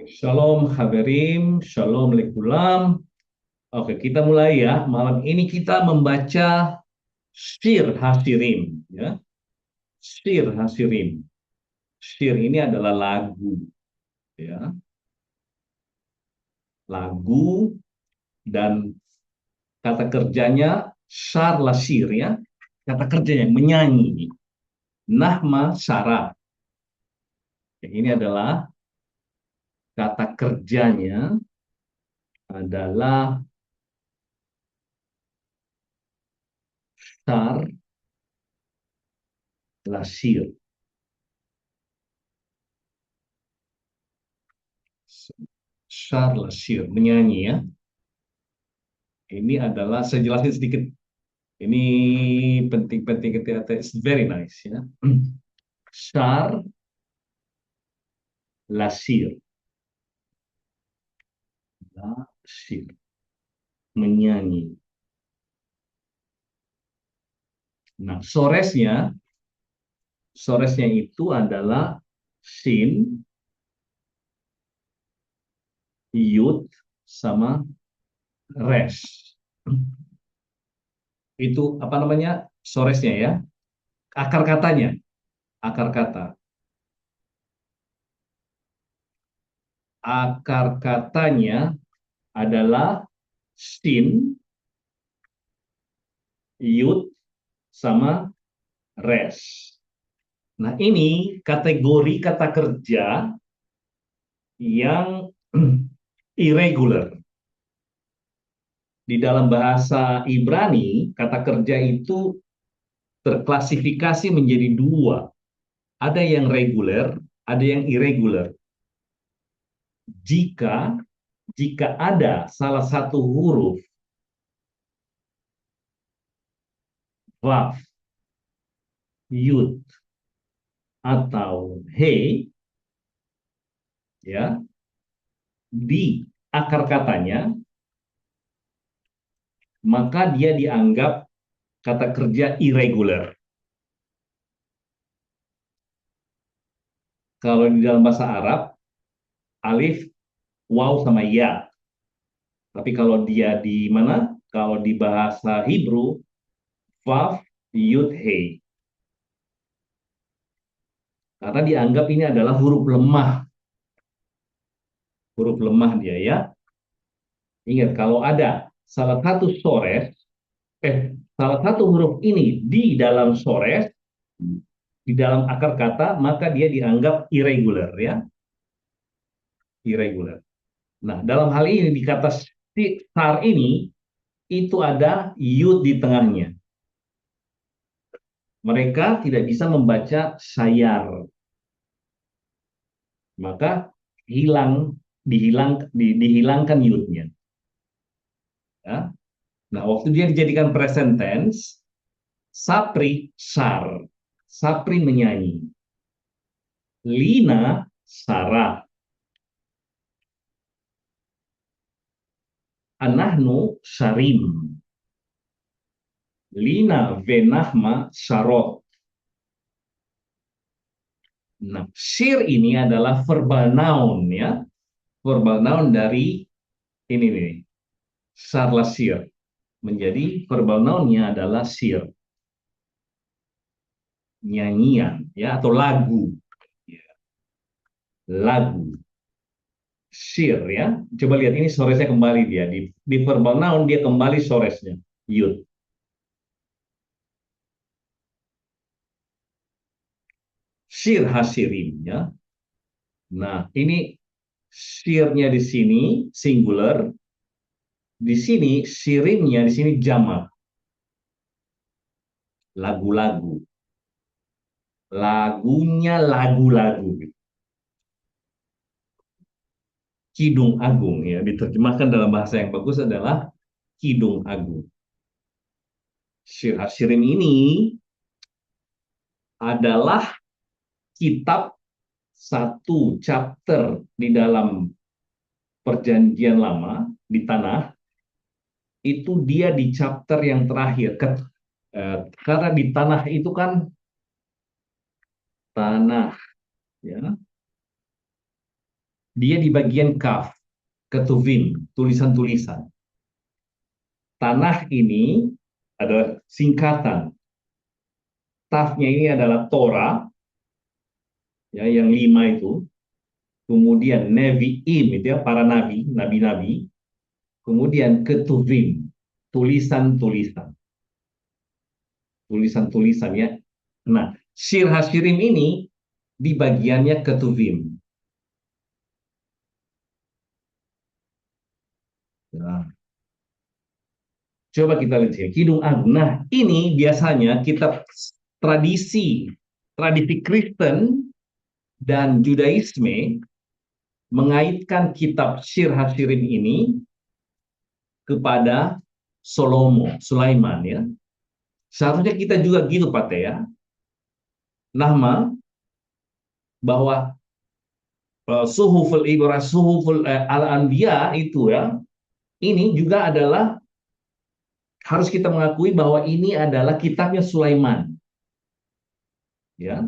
Shalom Haberim, Shalom Lekulam. Oke, kita mulai ya. Malam ini kita membaca Syir Hasirim. Ya. Syir Hasirim. Syir ini adalah lagu. Ya. Lagu dan kata kerjanya syar lasir ya. Kata kerjanya menyanyi. Nahma syara. Ya, ini adalah kata kerjanya adalah syar lasir. Syar lasir, menyanyi ya. Ini adalah, saya jelasin sedikit. Ini penting-penting ketika it's very nice ya. Syar lasir, lasir, menyanyi. Nah, soresnya itu adalah sin, yud, sama res. Itu apa namanya? Soresnya ya. Akar katanya, akar kata. Akar katanya adalah sin, yud, sama res. Nah, ini kategori kata kerja yang irregular. Di dalam bahasa Ibrani, kata kerja itu terklasifikasi menjadi dua. Ada yang reguler, ada yang irregular. Jika jika ada salah satu huruf vav, yud, atau he ya di akar katanya, maka dia dianggap kata kerja irregular. Kalau di dalam bahasa Arab, alif, waw, sama ya. Tapi kalau dia di mana? Kalau di bahasa Hebrew, vav, yud, he. Karena dianggap ini adalah huruf lemah. Huruf lemah dia ya. Ingat, kalau ada salah satu sores, salah satu huruf ini di dalam sores, di dalam akar kata, maka dia dianggap irregular ya. Irregular. Nah, dalam hal ini di kata star ini, itu ada yud di tengahnya. Mereka tidak bisa membaca sayar. Maka dihilangkan yudnya. Ya. Nah, waktu dia dijadikan present tense, Sapri sar, Sapri menyanyi. Lina Sarah, Anahnu Sarim. Lina Venahma Sarot. Nah, sir ini adalah verbal noun ya. Verbal noun dari ini nih, sarla sir. Menjadi verbal nounnya adalah sir. Nyanyian ya, atau lagu. Lagu. Sir ya. Coba lihat ini soresnya kembali dia. Di verbal noun dia kembali soresnya. Yud. Sir hasirim ya. Nah, ini sirnya di sini singular, di sini sirimnya di sini jamak. Lagu-lagu. Lagunya lagu-lagu. Kidung Agung ya, diterjemahkan dalam bahasa yang bagus adalah Kidung Agung. Sir hasirim ini adalah kitab satu chapter di dalam Perjanjian Lama di tanah, itu dia di chapter yang terakhir. Karena di tanah itu kan tanah ya, Dia di bagian kaf, ketuvim, tulisan-tulisan. Tanah ini adalah singkatan. Tafnya ini adalah Torah, ya, yang 5 itu. Kemudian Nevi'im, itu ya, para nabi, nabi-nabi. Kemudian ketuvim, tulisan-tulisan. Tulisan-tulisan, ya. Nah, Shir Hashirim ini di bagiannya ketuvim. Nah, coba kita lihat ya, Kidung Agung. Nah, ini biasanya kita tradisi tradisi Kristen dan Judaisme mengaitkan kitab Shir Hashirim ini kepada Sulaiman, ya. Seharusnya kita juga gitu, Pak Teh, ya. Nama bahwa Suhuful Ibrah, Suhuful Al-Anbiya itu, ya, ini juga adalah harus kita mengakui bahwa ini adalah kitabnya Sulaiman, ya.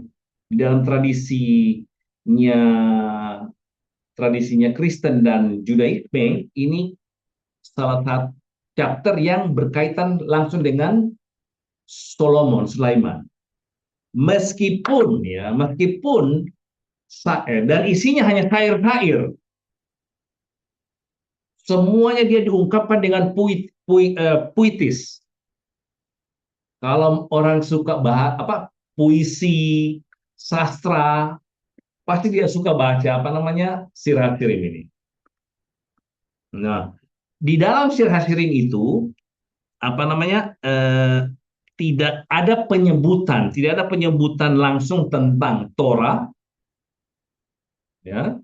Di dalam tradisinya Kristen dan Judaisme, ini salah satu chapter yang berkaitan langsung dengan Sulaiman. Meskipun dan isinya hanya syair-syair, semuanya dia diungkapkan dengan puitis. Kalau orang suka puisi, sastra, pasti dia suka baca Sir Hashirim ini. Nah, di dalam Sir Hashirim itu tidak ada penyebutan langsung tentang Torah, ya,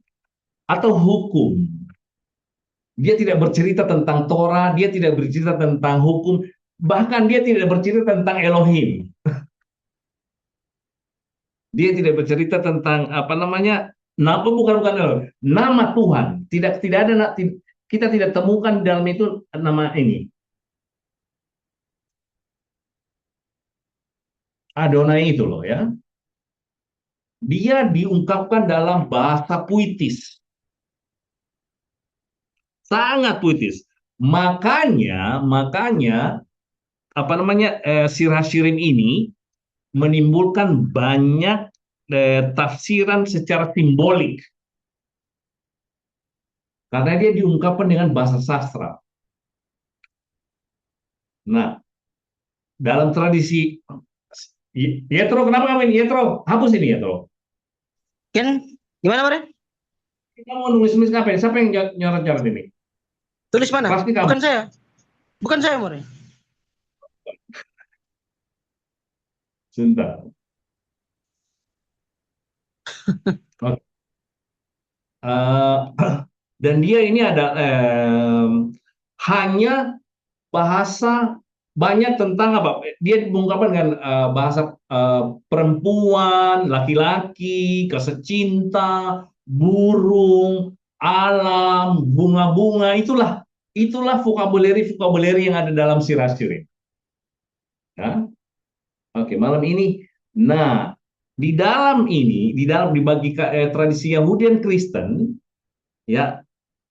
atau hukum. Dia tidak bercerita tentang Torah, dia tidak bercerita tentang hukum, bahkan dia tidak bercerita tentang Elohim. Dia tidak bercerita tentang nama Tuhan. Tidak ada, kita tidak temukan dalam itu nama ini. Adonai itu loh, ya. Dia diungkapkan dalam bahasa puitis. Sangat puitis. Makanya Sir Hashirim ini menimbulkan banyak tafsiran secara simbolik. Karena dia diungkapkan dengan bahasa sastra. Nah, dalam tradisi Yetro, kenapa kamu ini Yetro? Hapus ini Yetro. Kan gimana, Mare? Kita mau nulis-nulis apa? Siapa yang nyorot-nyorot ini? Tulis mana? Pasti kamu. Bukan saya. Bukan saya, Mare. Sebentar. Okay. Dan dia ini ada hanya bahasa banyak tentang apa? Dia mengungkapkan dengan bahasa perempuan, laki-laki, kasih cinta, burung, alam, bunga-bunga. Itulah vokabuleri yang ada dalam Sir Hashirim. Ya? Oke, malam ini. Nah, di dalam dibagi tradisi Yahudi dan Kristen, ya,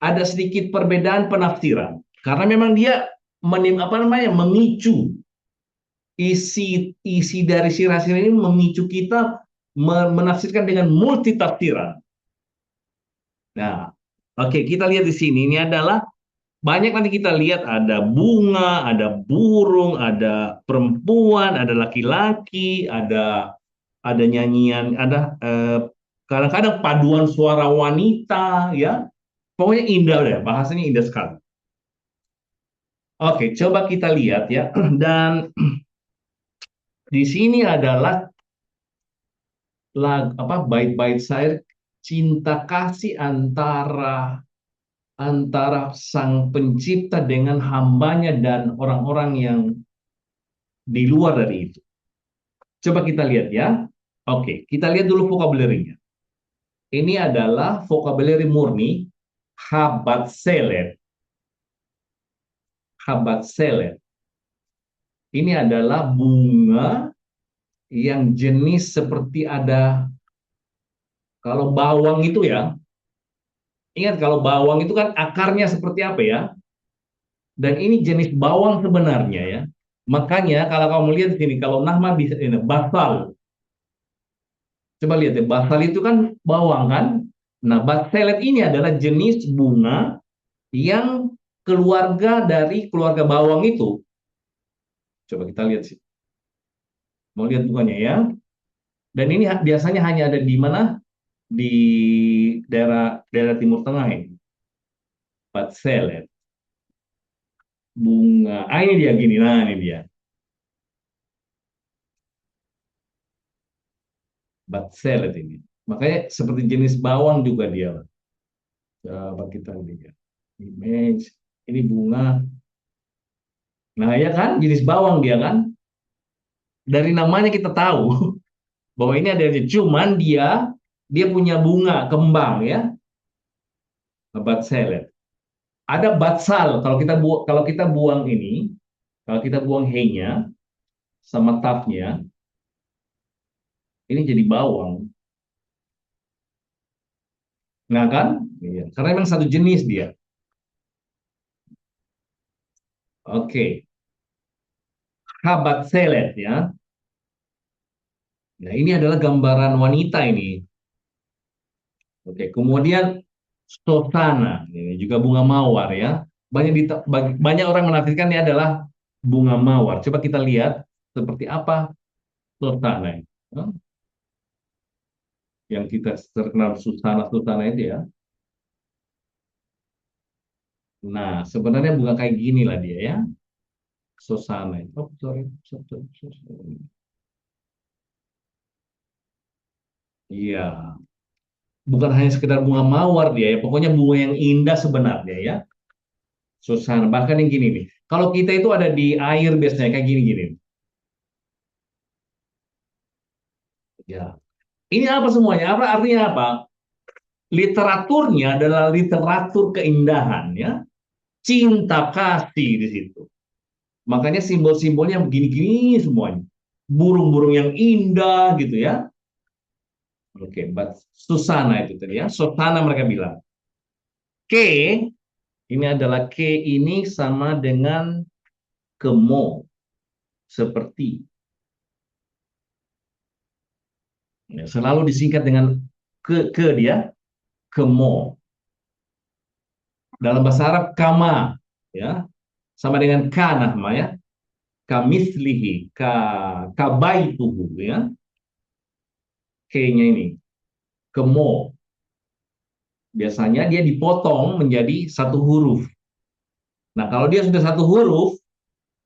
ada sedikit perbedaan penafsiran. Karena memang dia memicu isi dari Sir Hashirim ini, memicu kita menafsirkan dengan multi tafsiran. Nah, oke, kita lihat di sini. Ini adalah banyak, nanti kita lihat ada bunga, ada burung, ada perempuan, ada laki-laki, ada nyanyian, ada kadang-kadang paduan suara wanita, ya. Pokoknya indah deh, bahasanya indah sekali. Oke, coba kita lihat, ya. Dan di sini adalah bait-bait syair cinta kasih antara sang pencipta dengan hambanya dan orang-orang yang di luar dari itu. Coba kita lihat, ya. Oke, kita lihat dulu vocabulary-nya. Ini adalah vocabulary murni Habat Selet. Habat Selet. Ini adalah bunga yang jenis seperti ada, kalau bawang itu, ya, Ingat kalau bawang itu kan akarnya seperti apa ya? Dan ini jenis bawang sebenarnya ya. Makanya kalau kamu lihat di sini, kalau nama bisa ini basal. Coba lihat ya, basal itu kan bawang kan. Nah, baselet ini adalah jenis bunga yang keluarga dari keluarga bawang itu. Coba kita lihat sih. Mau lihat bunganya ya. Dan ini biasanya hanya ada di mana? Di daerah daerah Timur Tengah ini. Baselet. Bunga. Ah, ini dia gini. Nah, ini dia. Baselet ini. Makanya seperti jenis bawang juga dia. Coba kita lihat. Image. Ini bunga. Nah, ya kan? Jenis bawang dia kan? Dari namanya kita tahu bahwa ini ada, cuman dia punya bunga kembang ya, Baselet. Ada batsal. Kalau kita buang ini, kalau kita buang he-nya sama taf-nya, ini jadi bawang. Nah kan? Iya. Karena memang satu jenis dia. Oke. Habat selet ya. Nah, ini adalah gambaran wanita ini. Oke, kemudian Sosana, ini juga bunga mawar ya. Banyak orang menafsirkan ini adalah bunga mawar. Coba kita lihat seperti apa Sosana ini. Ya, yang kita terkenal Susana itu ya. Nah, sebenarnya bunga kayak gini lah dia ya. Sosana. Oh, sorry. Iya, bukan hanya sekedar bunga mawar dia ya, pokoknya bunga yang indah sebenarnya ya. Susana, bahkan yang gini nih. Kalau kita itu ada di air biasanya kayak gini-gini. Ya. Ini apa semuanya? Apa artinya apa? Literaturnya adalah literatur keindahan ya. Cinta kasih di situ. Makanya simbol-simbolnya begini-gini semuanya. Burung-burung yang indah gitu ya. Oke, but Susana itu tadi ya. Susana mereka bilang. K ini adalah K ini sama dengan kemo, seperti. Ya, selalu disingkat dengan ke dia, kemo. Dalam bahasa Arab kama, ya, sama dengan kana ya, kamislihi, kabaituhu ya, K-nya ini, kemo. Biasanya dia dipotong menjadi satu huruf. Nah, kalau dia sudah satu huruf,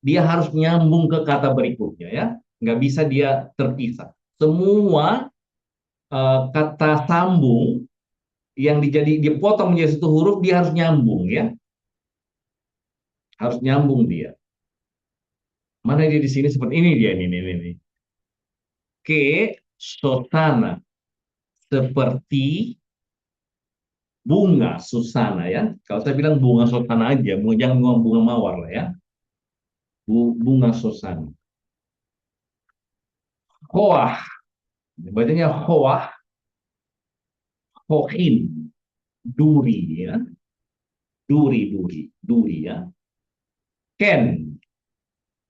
dia harus nyambung ke kata berikutnya ya, nggak bisa dia terpisah. Semua kata sambung yang dipotong menjadi satu huruf, dia harus nyambung ya, harus nyambung dia. Mana dia di sini seperti ini dia ini. Ke sotana, seperti bunga susana ya. Kalau saya bilang bunga sotana aja, jangan bunga mawar lah ya. Bunga susana. Hoah, bacanya hoah, hohin, duri ya, duri ya. Ken,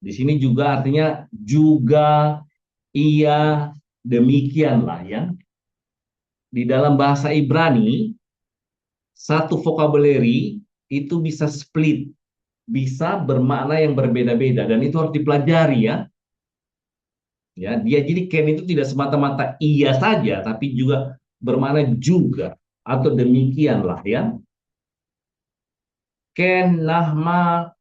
di sini juga artinya juga, iya, demikianlah ya. Di dalam bahasa Ibrani, satu vocabulary itu bisa split, bisa bermakna yang berbeda-beda, dan itu harus dipelajari ya. Ya, dia jadi ken itu tidak semata-mata iya saja, tapi juga bermakna juga atau demikianlah ya. Ken nahma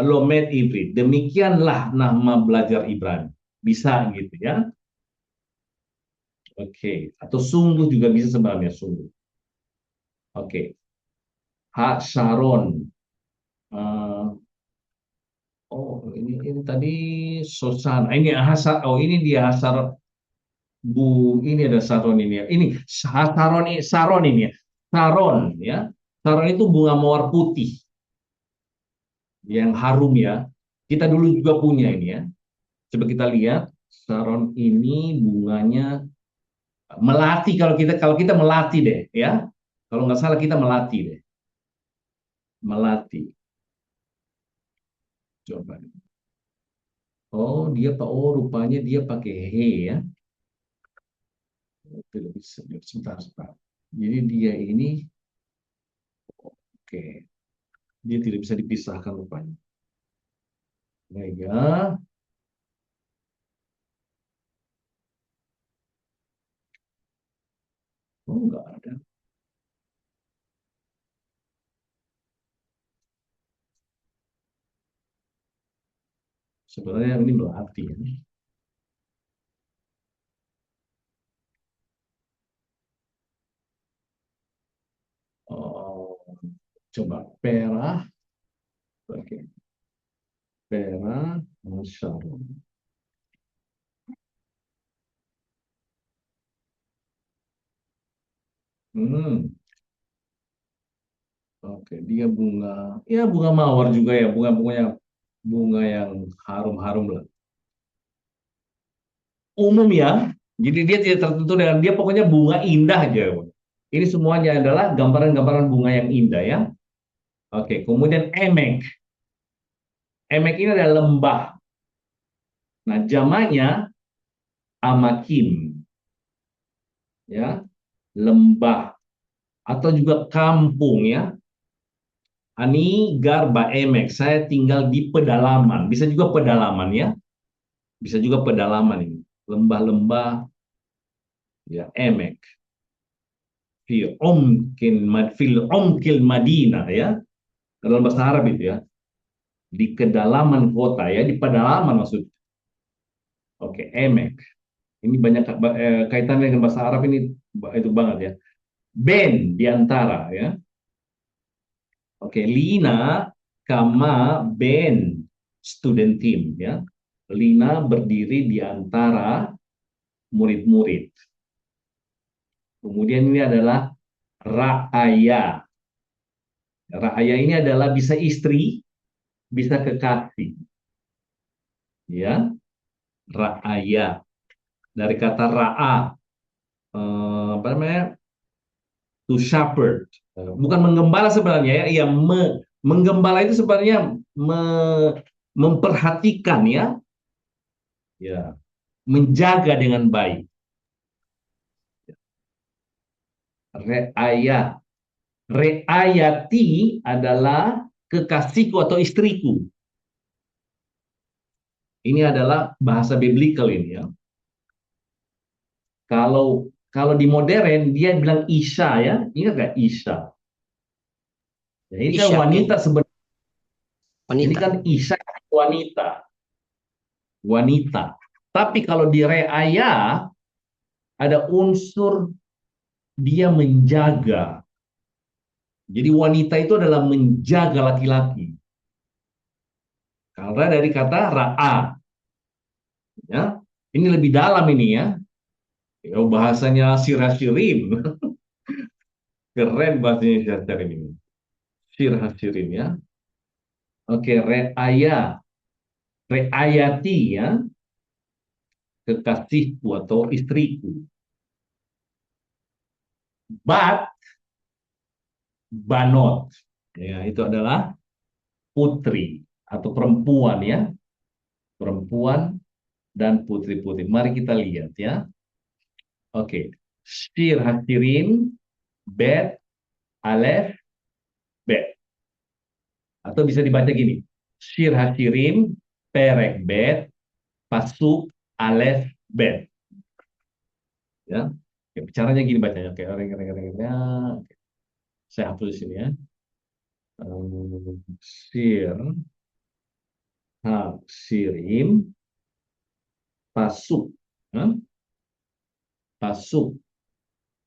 lomet ibrit, demikianlah nahma belajar Ibrani, bisa gitu ya. Oke, atau sungguh juga bisa sebenarnya sungguh. Oke, hak Sharon. Eh, oh, ini tadi Sosana. Ini Hasar. Oh, ini dia Hasar. Ini ada Saron ini ya. Ini Saron ini ya. Saron ya. Saron itu bunga mawar putih yang harum ya. Kita dulu juga punya ini ya. Coba kita lihat. Saron ini bunganya melati, kalau kita melati deh ya. Kalau nggak salah kita melati deh. Melati. Coba. Oh, oh rupanya dia pakai he ya. Tidak bisa. Sebentar, sebentar. Jadi dia ini, oke, dia tidak bisa dipisahkan rupanya. Baik ya. Oh, nggak ada. Sebenarnya yang ini melati ya. Oh, coba perah. Oke. Perah. Masya Allah. Hmm. Oke, dia bunga, ya bunga mawar juga ya, bunga yang harum-harum lah. Umum ya, jadi dia tidak tertentu dengan dia pokoknya bunga indah aja. Ini semuanya adalah gambaran-gambaran bunga yang indah ya. Oke, kemudian emek. Emek ini adalah lembah. Nah, jamaknya amakin ya, lembah atau juga kampung ya. Ani garba emek, saya tinggal di pedalaman. Bisa juga pedalaman ya. Bisa juga pedalaman ini. Lembah-lembah ya emek fil omkil Madinah ya, dalam bahasa Arab itu ya, di kedalaman kota ya, di pedalaman maksud. Oke, emek ini banyak kaitan dengan bahasa Arab ini, itu banget ya. Ben diantara ya. Oke, Lina kama Ben student team ya. Lina berdiri di antara murid-murid. Kemudian ini adalah Ra'aya. Ra'aya ini adalah bisa istri, bisa kekasih. Ya, Ra'aya. Dari kata ra'a, apa namanya? To shepherd. Bukan menggembala sebenarnya ya. Menggembala itu sebenarnya memperhatikan ya. Ya, menjaga dengan baik. Re'aya. Re'ayati adalah kekasihku atau istriku. Ini adalah bahasa biblical ini ya. Kalau kalau di modern dia bilang Isya ya, ingat nggak Isya? Ya, ini kan Isya, wanita Ken. sebenarnya. Ini Wanita. kan Isya wanita, wanita. Tapi kalau di Reaya ada unsur dia menjaga. Jadi wanita itu adalah menjaga laki-laki. Karena dari kata ra'a, ya. Ini lebih dalam ini ya. Ya, bahasanya sirasirim. Keren bahasanya sirasirim ini. Sirasirim ya. Oke, re'aya. Re'ayati ya. Kekasihku atau istriku. But, banot. Ya, itu adalah putri atau perempuan ya. Perempuan dan putri-putri. Mari kita lihat ya. Oke. Shir hasirin, bet, alef, bet. Atau bisa dibaca gini. Shir hasirin, perek bet, pasuk, alef, bet. Ya. Oke, caranya gini bacanya. Oke, ya. Saya hapus di sini ya. Sir, hasirin, pasuk. Ya. Pasuk,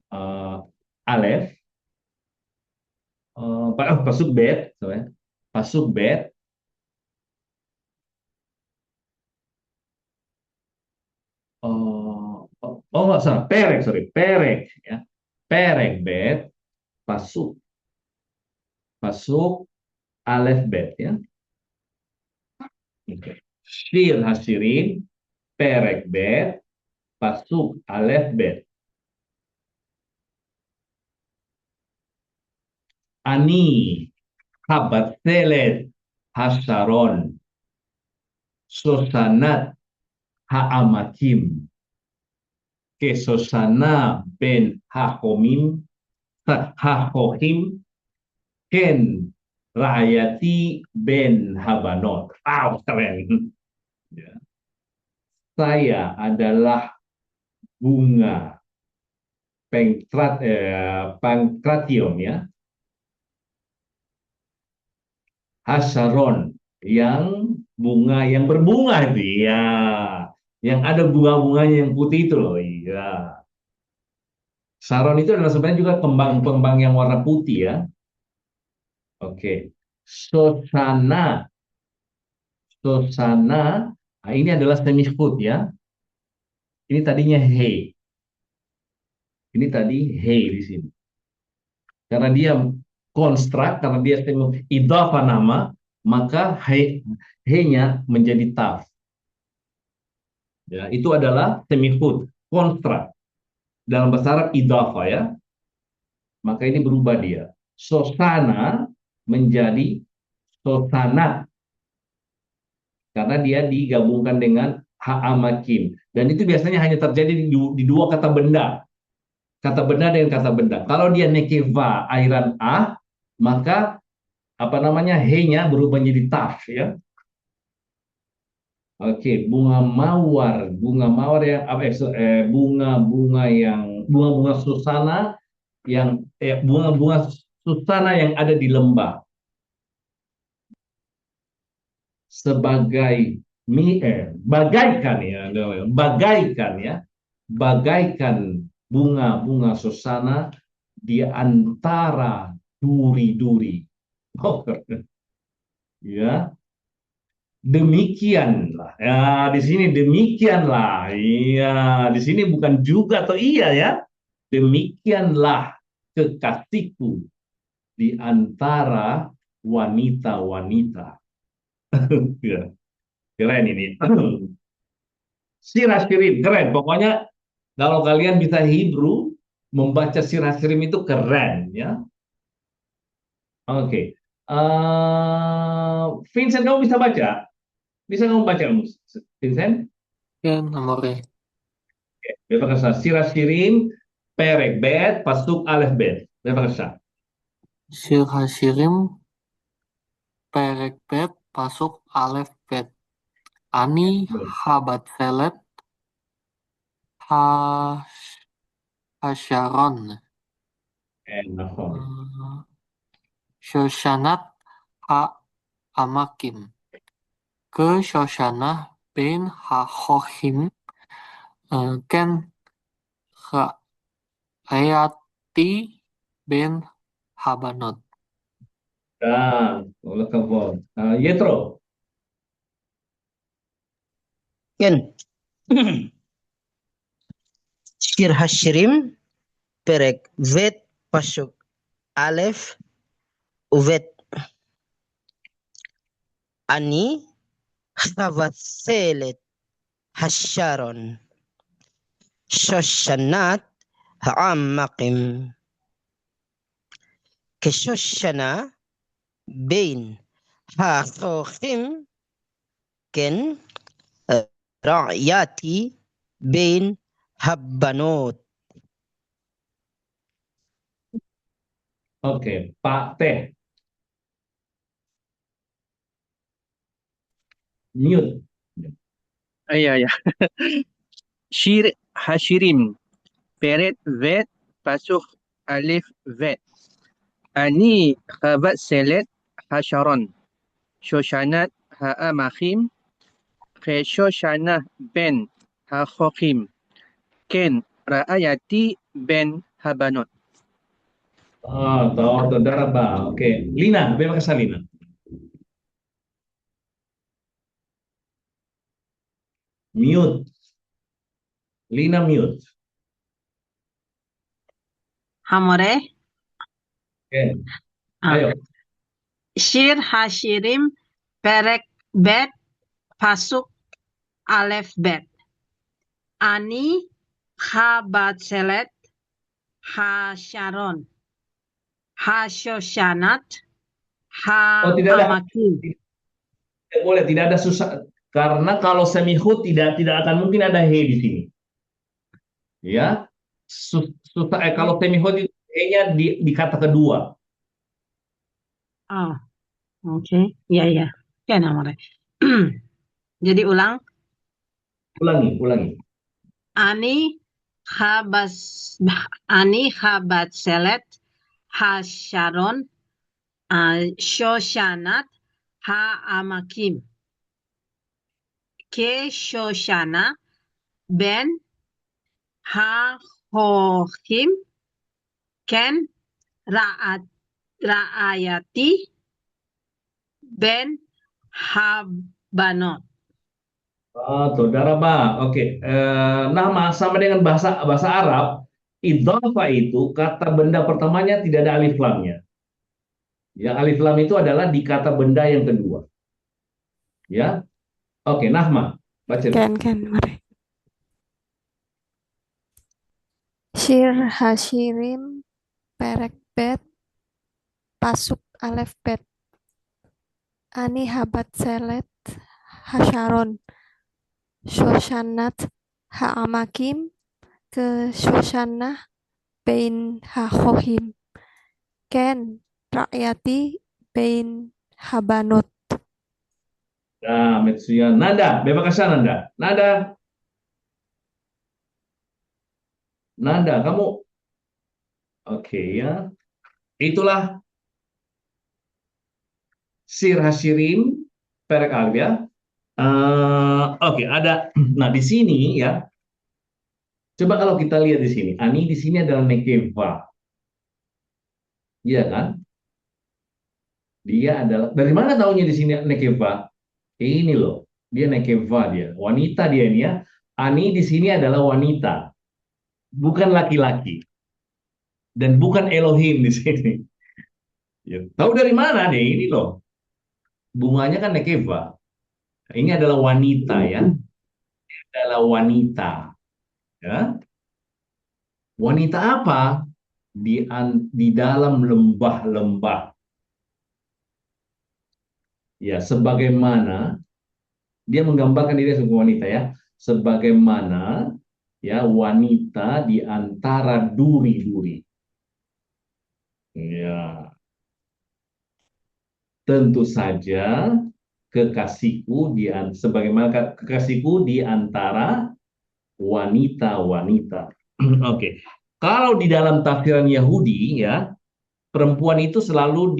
uh, alef, pasuk bet, sorry. Pasuk bet, nggak salah, perek, sorry, perek, ya, perek bet, pasuk, pasuk, alef bet, ya. Oke. Shir hasirin, perek bet, pasuk, alef bet. Ani habatselet hasaron sosanat ha'amakim ke sosana ben hahomim hahohim ken raayati ben habanot. Wow, keren. Ya. Saya adalah bunga pankration ya, hasaron yang bunga yang berbunga itu ya, yang ada bunga-bunganya yang putih itu loh, iya. Saron itu adalah sebenarnya juga kembang-kembang yang warna putih ya. Oke. Sosana, Sosana, nah ini adalah semi food ya. Ini tadinya he. Ini tadi he di sini. Karena dia konstrak, karena dia idhafah nama, maka he-nya menjadi taf. Ya, itu adalah semihud, konstrak. Dalam bahasa Arab idhafah ya, maka ini berubah dia. Sosana menjadi sosanat, karena dia digabungkan dengan ha'amakim. Dan itu biasanya hanya terjadi di dua kata benda. Kata benda dengan kata benda. Kalau dia nekeva airan maka apa namanya he-nya berubah menjadi taf ya. Oke, bunga mawar yang bunga-bunga susana yang bunga-bunga susana yang ada di lembah sebagai bagaikan bunga-bunga susana di antara duri-duri. Oh, ya. Demikianlah. Ya, di sini demikianlah. Iya, di sini bukan juga atau iya ya. Demikianlah kekasihku di antara wanita-wanita. Ya, keren ini. Sirah Sirim, keren. Pokoknya kalau kalian bisa Hebrew, membaca Sirah Sirim itu keren ya. Oke. Vincent, kamu bisa baca? Bisa kamu baca, Vincent? כן, המורה. בבקשה, סיר השירים, פרק ב', פסוק א' ב', בבקשה. שיר השירים, פרק ב', פסוק א' ב'. אני הבצלת השרון, נכון. שושנת העמקים, כשושנה בין החוכים, כן רעייתי בין הבנות. כל הכבוד. יתרו. Ken. Shir Hashirim, Perek Vet, Pasuk Alef, Uvet. Ani Havatselet Hasharon. Shoshanat Ha'amakim. Keshoshana Bain Hachochim Ken Ra'yati Bain Habbanot. Oke, Pak Teh. Mute. Iya, ya. Shir Hashirim. Peret vet pasuk alif vet. Ani khabat selet hasharon. Shoshanat ha'amachim. Shoshana ben hachokim. Ken ra'ayati ben habanot. Tahu, saudara, Pak. Oke, Lina, bebas Lina. Mute. Lina mute. Hamore, Oke, ayo. Shir Hashirim, Perek Bet, Pasuk Alef Bet. Ani Habatselet Hasharon. Hashoshanat, Oh, tidak ada. Hamakim. Tidak boleh, tidak ada susah. Karena kalau semihut tidak akan mungkin ada he di sini. Ya, susah. Kalau semihut itu he-nya di kata kedua. Oh, oke. Iya, iya. Ya, namanya. Jadi ulang. Ulangi. Ani habas Ani habat selet hasharon shoshanat ha-amakim. Ke shoshana ben ha-hohim ken ra'ayati ben habanot. Saudara Bang, oke. Nama sama dengan bahasa bahasa Arab, idhofah itu kata benda pertamanya tidak ada alif lamnya. Yang alif lam itu adalah di kata benda yang kedua. Ya, oke. Nahma, baca. Mari. Shir hashirim perek bet pasuk alef bet ani habat selet hasharon shoshanat ha'amakim ke shoshanah bein hahohim ken rakyati bein habanot. Nah, Metsuya. Nanda, bebas Nanda. Nanda, kamu oke ya. Itulah Sir Hashirim perek alif ya. Oke, ada. Nah, di sini ya. Coba kalau kita lihat di sini, ani di sini adalah nekeva. Iya kan? Dia adalah dari mana taunya di sini nekeva? Ini loh, dia nekeva dia, wanita dia ini ya. Ani di sini adalah wanita, bukan laki-laki dan bukan Elohim di sini. Ya, tahu dari mana deh ini loh? Bunganya kan nekeva. Ini adalah wanita ya, adalah wanita. Ya. Wanita apa? Di dalam lembah-lembah. Ya, sebagaimana dia menggambarkan diri sebagai wanita ya, sebagaimana ya wanita di antara duri-duri. Ya, tentu saja sebagaimana kekasihku di antara wanita-wanita. Oke. Kalau di dalam tafsiran Yahudi ya, perempuan itu selalu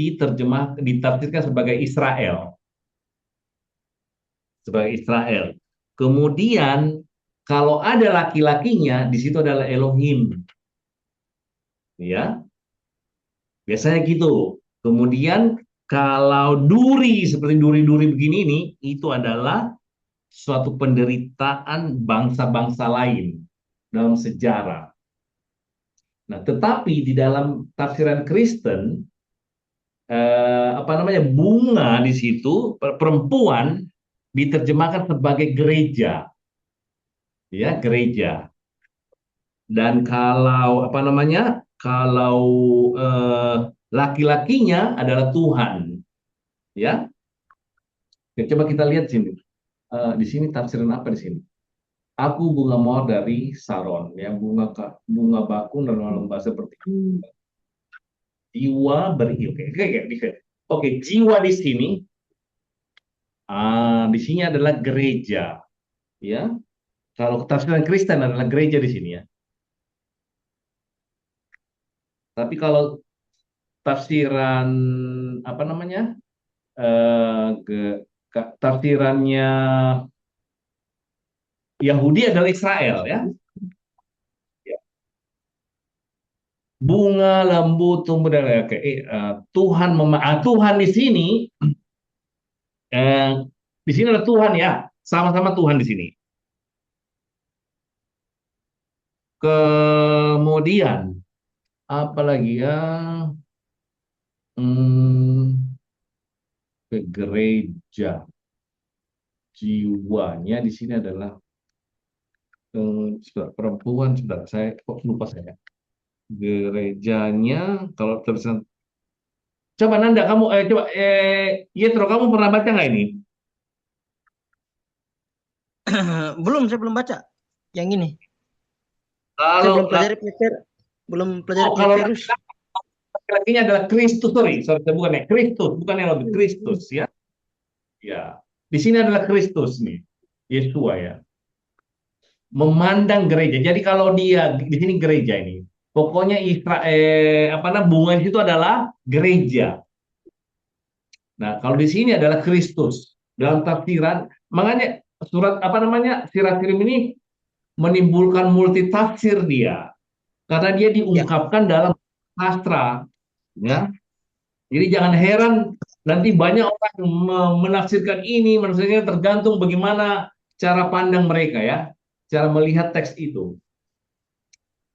ditafsirkan sebagai Israel. Sebagai Israel. Kemudian kalau ada laki-lakinya, di situ adalah Elohim. Ya. Biasanya gitu. Kemudian kalau duri seperti duri-duri begini ini, itu adalah suatu penderitaan bangsa-bangsa lain dalam sejarah. Nah, tetapi di dalam tafsiran Kristen, bunga di situ perempuan diterjemahkan sebagai gereja, ya gereja. Dan kalau laki-lakinya adalah Tuhan, ya. Oke, coba kita lihat sini. Di sini tafsiran apa di sini? Aku bunga mawar dari Saron, ya bunga bakung dan lembah seperti itu. Jiwa oke, jiwa di sini, adalah gereja, ya. Kalau tafsiran Kristen adalah gereja di sini ya. Tapi kalau tafsiran tafsirannya Yahudi adalah Israel ya. Bunga lembu tumbuh dari Tuhan di sini adalah Tuhan ya, sama-sama Tuhan di sini. Kemudian apalagi ya, ke gereja, jiwanya di sini adalah perempuan. Sudah saya kok lupa saya. Gerejanya kalau tulisan Coba Nanda, kamu coba Yetro, kamu pernah baca nggak ini? Belum, saya belum baca. Yang ini. Saya Kalau belum pelajari PPR. Belum pelajari kalau Papyrus. laki-lakinya adalah Kristus, sorry, bukan ya, Kristus, bukan yang lebih Kristus ya. Ya, di sini adalah Kristus nih, Yesua ya. Memandang gereja. Jadi kalau dia di sini gereja ini, pokoknya apa namanya bunga itu adalah gereja. Nah, kalau di sini adalah Kristus dalam tafsiran, makanya surat apa namanya Sirat-Sirim ini menimbulkan multi tafsir dia, karena dia Ya. diungkapkan dalam sastra, ya. Jadi jangan heran nanti banyak orang menafsirkan ini, menafsirkan tergantung bagaimana cara pandang mereka ya, cara melihat teks itu.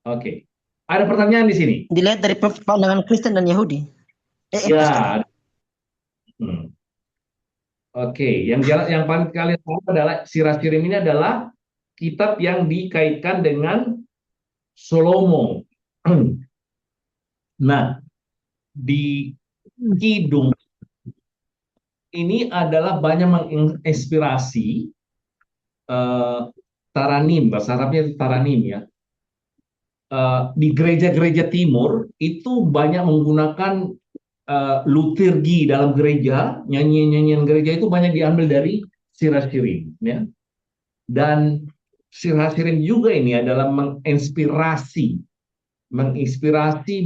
Oke. Ada pertanyaan di sini? Dilihat dari pandangan Kristen dan Yahudi. Kristen. Ya. Oke, yang paling kalian tahu adalah Sirat-Sirim ini adalah kitab yang dikaitkan dengan Salomo. Nah, di Kidung ini adalah banyak menginspirasi Taranim, bahasa Arabnya itu Taranim ya. Di gereja-gereja timur itu banyak menggunakan liturgi dalam gereja, nyanyian-nyanyian gereja itu banyak diambil dari Sirat-Sirim ya. Dan Sirat-Sirim juga ini adalah menginspirasi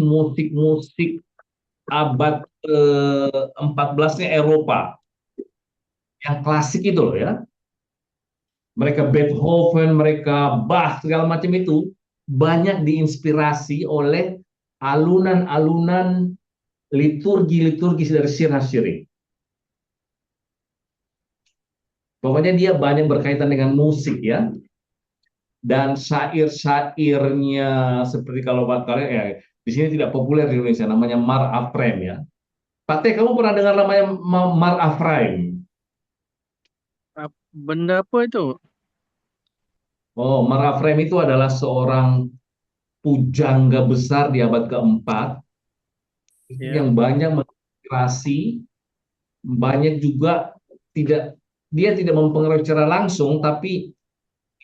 musik-musik abad 14-nya Eropa yang klasik itu loh ya. Mereka Beethoven, mereka Bach, segala macam itu banyak diinspirasi oleh alunan-alunan liturgi-liturgi dari Sirat-Sirim. Pokoknya dia banyak berkaitan dengan musik ya. Dan syair-syairnya seperti kalau kalian ya di sini tidak populer di Indonesia, namanya Mar Afrem ya. Pak Teh, kamu pernah dengar namanya Mar Afrem? Benda apa itu? Oh, Mar Afrem itu adalah seorang pujangga besar di abad keempat Ya. yang banyak menginspirasi, banyak juga dia tidak mempengaruhi secara langsung, tapi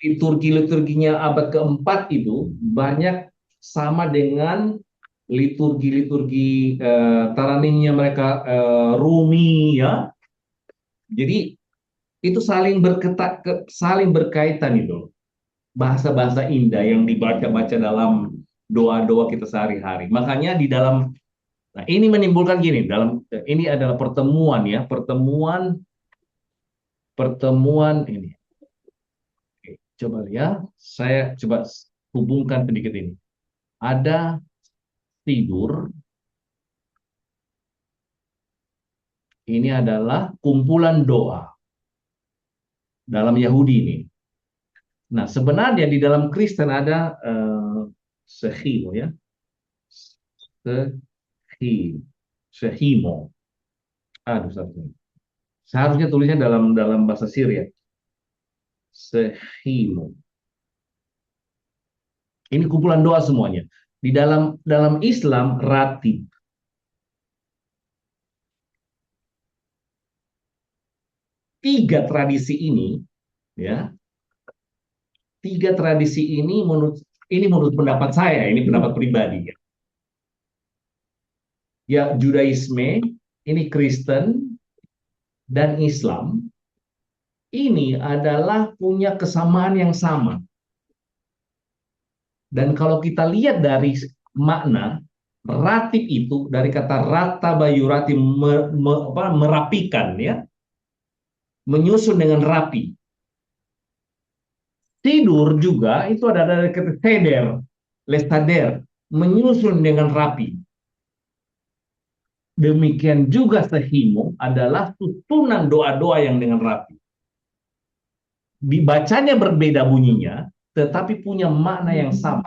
liturgi-liturginya abad keempat itu banyak sama dengan liturgi-liturgi taranimnya mereka Rumi ya. Jadi itu saling berkaitan itu. Bahasa-bahasa indah yang dibaca-baca dalam doa-doa kita sehari-hari. Makanya di dalam nah ini menimbulkan gini, ini adalah pertemuan ya, pertemuan ini. Oke, coba ya, saya coba hubungkan sedikit ini. Ada tidur, ini adalah kumpulan doa dalam Yahudi ini. Nah, sebenarnya di dalam Kristen ada sehimo ya, sehimo. Aduh, seharusnya tulisnya dalam bahasa Syria. Sehimo. Ini kumpulan doa semuanya. Di dalam Islam ratib. Tiga tradisi ini ya. Tiga tradisi ini menurut pendapat saya, ini pendapat pribadi ya. Ya, Judaisme, ini Kristen dan Islam ini adalah punya kesamaan yang sama. Dan kalau kita lihat dari makna ratib itu dari kata rata bayurati merapikan ya, menyusun dengan rapi. Tidur juga itu ada dari kata seder, lestader, menyusun dengan rapi. Demikian juga sehimo adalah susunan doa-doa yang dengan rapi. Dibacanya berbeda bunyinya, tetapi punya makna yang sama.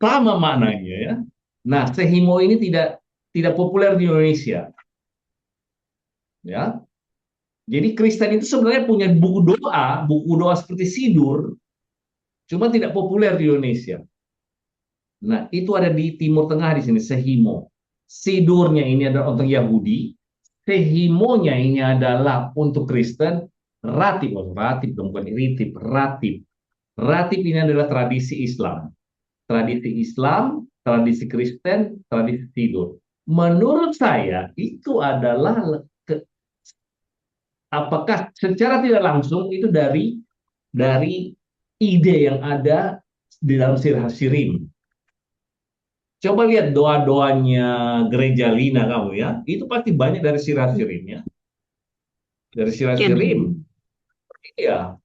Sama maknanya ya. Nah, sehimo ini tidak populer di Indonesia. Ya. Jadi Kristen itu sebenarnya punya buku doa seperti Sidur, cuma tidak populer di Indonesia. Nah, itu ada di Timur Tengah di sini, sehimo. Sidurnya ini adalah untuk Yahudi, Sehimonya ini adalah untuk Kristen, Ratib, Ratib bukan Ritib, Ratib. Ratib ini adalah tradisi Islam. Tradisi Islam, tradisi Kristen, tradisi Sidur. Menurut saya itu adalah apakah secara tidak langsung itu dari ide yang ada di dalam Sirah Sirim. Coba lihat doa-doanya gereja Lina kamu ya, itu pasti banyak dari Sirah Sirim ya, dari Sirah Mungkin. Sirim. Iya.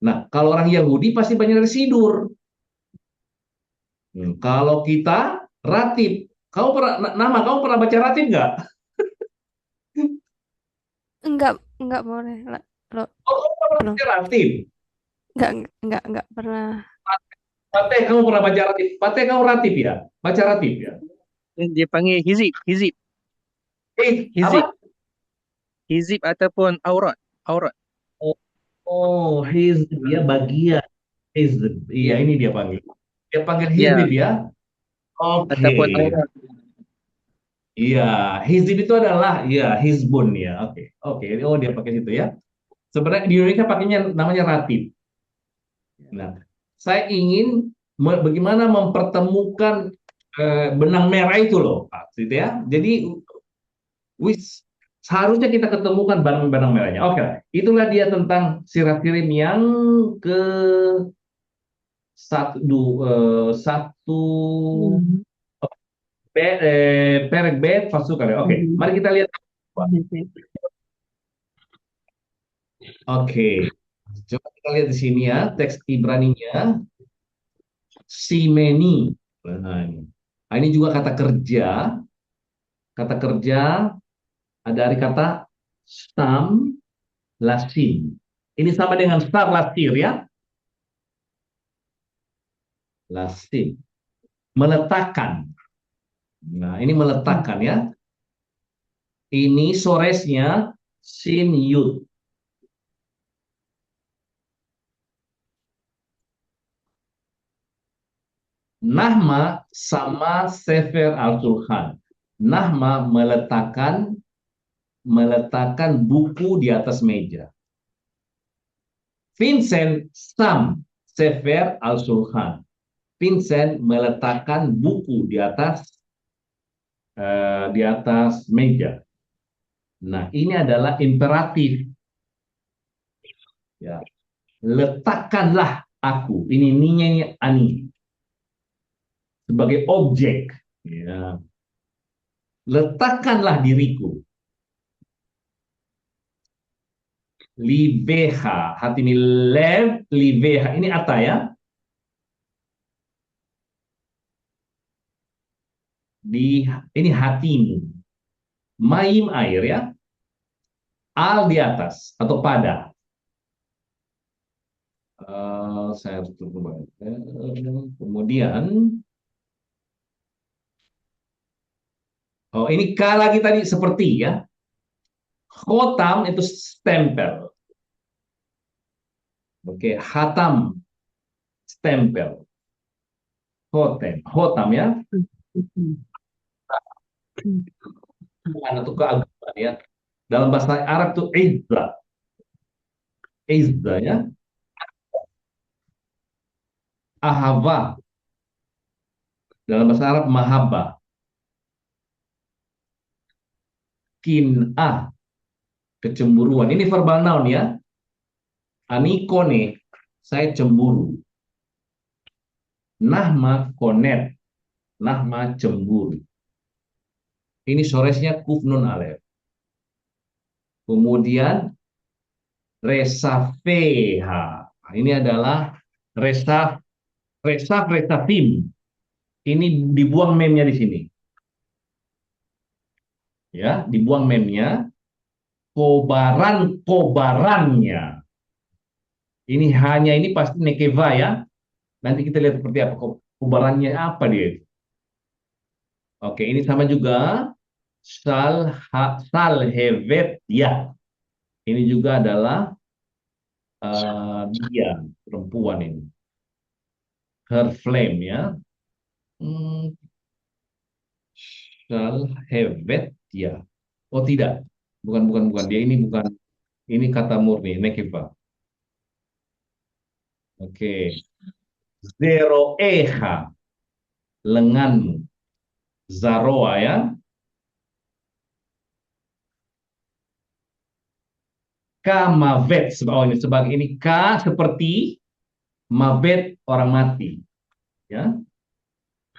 Nah, kalau orang Yahudi pasti banyak dari Sidur. Kalau kita Ratib, kamu pernah baca Ratib nggak? Enggak boleh. Lo, Oh, kamu pernah belum. baca Ratib? Enggak pernah. Pateh, kamu pernah baca Ratib? Pateh, kamu Ratib ya? Baca Ratib ya? Dia panggil hizib, hizib, Apa? hizib, hizib ataupun aurat, aurat. Oh, oh, hizb ya, bagian hizb. Iya, Ya, ini dia panggil. Dia panggil ya, hizb ya. Oke. ataupun aurat. Iya, hizb itu adalah ya hizbun ya. Oke. Oke. Oh, dia pakai situ ya. Sebenarnya di Indonesia pakainya namanya ratib. Nah, saya ingin bagaimana mempertemukan benang merah itu loh, Pak. Gitu ya. Jadi wis seharusnya kita ketemukan benang merahnya. Oke, itulah dia tentang sirah kirim yang ke satu perek bet pasukan ya. Oke, mari kita lihat. Oke, coba kita lihat di sini ya teks Ibraninya simeni. Nah, ini juga kata kerja. Kata kerja ada dari kata stam lasim. Ini sama dengan star lasir ya. Lasim. Meletakkan. Nah, ini meletakkan ya. Ini soresnya sin yud. Nahma sama Sefer Al-Sulhan. Nahma meletakkan buku di atas meja. Vincent Sam Sefer Al-Sulhan. Vincent meletakkan buku di atas meja. Nah, ini adalah imperatif. Ya. Letakkanlah aku. Ini ninya ini ani. Sebagai objek. Ya. Letakkanlah diriku. Libeha. Hati ini lev, libeha. Ini ata ya. Ini hatimu. Maim air ya. Al di atas atau pada. Saya harus tunggu. Kemudian, oh ini K lagi tadi seperti ya. Khotam itu stempel. Oke, hatam stempel. Khotam ya. Atau keagamaan ya. Dalam bahasa Arab itu izza. Izza ya. Ahava. Dalam bahasa Arab mahabbah. Kin'ah. Kecemburuan. Ini verbal noun ya. Anikone. Saya cemburu. Nahma konet. Nahma cemburu. Ini soresnya kufnun alef. Kemudian resafeha. Nah, ini adalah resafim. Ini dibuang memnya di sini. Ya, dibuang memnya. Kobarannya. Ini hanya ini pasti nekeva ya. Nanti kita lihat seperti apa kobarannya apa dia. Oke, ini sama juga salhevet ya. Ini juga adalah dia perempuan ini. Her flame ya. Salhevet ya. Oh tidak, bukan. Dia ini bukan. Ini kata murni, nekiva. Oke. Zero eha, lenganmu. Zaroa ya. Kamavet. Oh ini sebagai ini ka seperti mavet orang mati. Ya.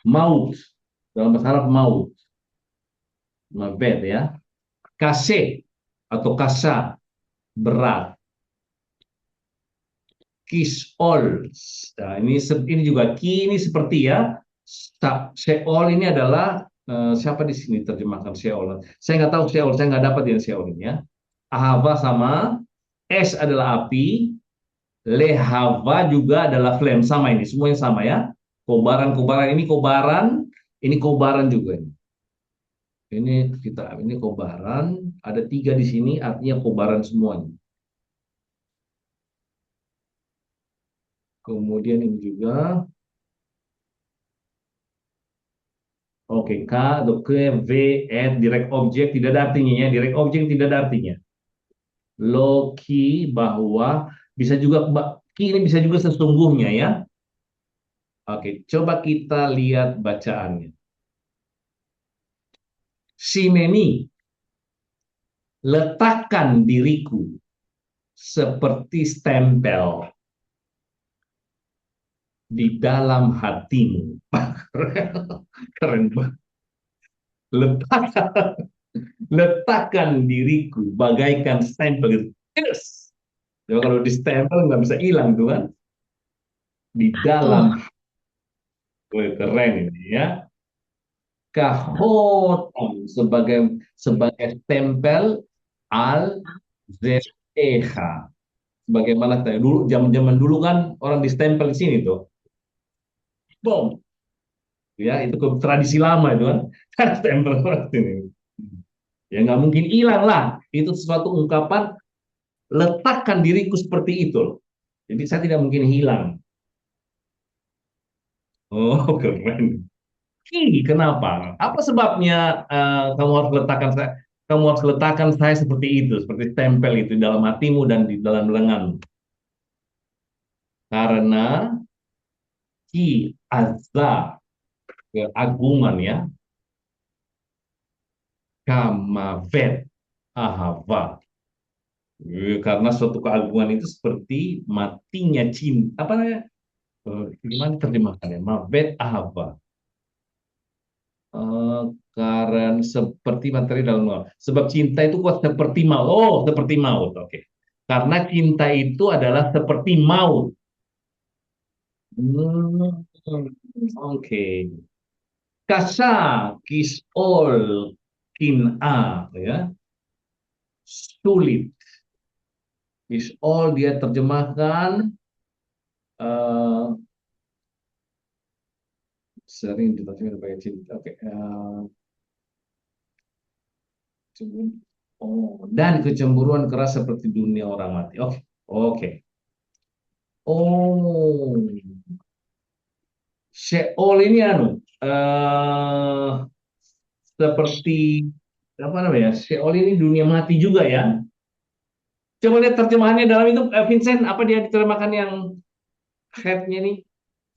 Maut. Dalam bahasa Arab maut. Mavet ya. Kase atau kasa berat. Kisol. Nah, ini juga ki ini seperti ya. Seol ini adalah siapa di sini terjemahkan Seol? Saya nggak tahu Seol, saya nggak dapat yang Seol ini ya. Ahava sama es adalah api, lehava juga adalah flame sama ini, semuanya sama ya. Kobaran ini kobaran juga ini. Ini kobaran, ada 3 di sini, artinya kobaran semuanya. Kemudian ini juga, oke, K atau ke, V, at, direct object tidak ada artinya ya, direct object tidak ada artinya. Loki bahwa bisa juga ki ini bisa juga sesungguhnya ya. Oke, coba kita lihat bacaannya. Simeni, letakkan diriku seperti stempel di dalam hatimu. Keren banget. Letakkan diriku bagaikan stempel. Yes. Jadi kalau di stempel nggak bisa hilang tuh kan. Di dalam. Keren ini ya. Kahotam sebagai stempel al zeha. Bagaimana dulu zaman dulu kan orang distempel di sini tuh. Bom. Ya, itu tradisi lama itu kan. Stempel orang sini. Ya nggak mungkin hilang lah. Itu sesuatu ungkapan letakkan diriku seperti itu loh. Jadi saya tidak mungkin hilang. Oh, keren. Kenapa? Apa sebabnya kamu harus letakkan saya seperti itu, seperti tempel itu di dalam hatimu dan di dalam lenganmu? Karena ki azza, keagungan ya, kamavet ahava. Karena suatu keagungan itu seperti matinya cinta. Apa namanya? Gimana terjemahkannya? Mavet ahava. Karena seperti materi dalam maut. Sebab cinta itu kuat seperti maut. Oh, seperti maut. Oke. Karena cinta itu adalah seperti maut. Oke. Kasa, kisol, kin'a, ya. Sulit. Kisol dia terjemahkan sering diterjemahkan sebagai cinta. Oke. Oh, dan kecemburuan keras seperti dunia orang mati. Oke. Oke. Oh. Sheol ini seperti apa namanya? Sheol ini dunia mati juga ya. Coba lihat terjemahannya dalam itu, Vincent, apa dia diterjemahkan yang head-nya nih?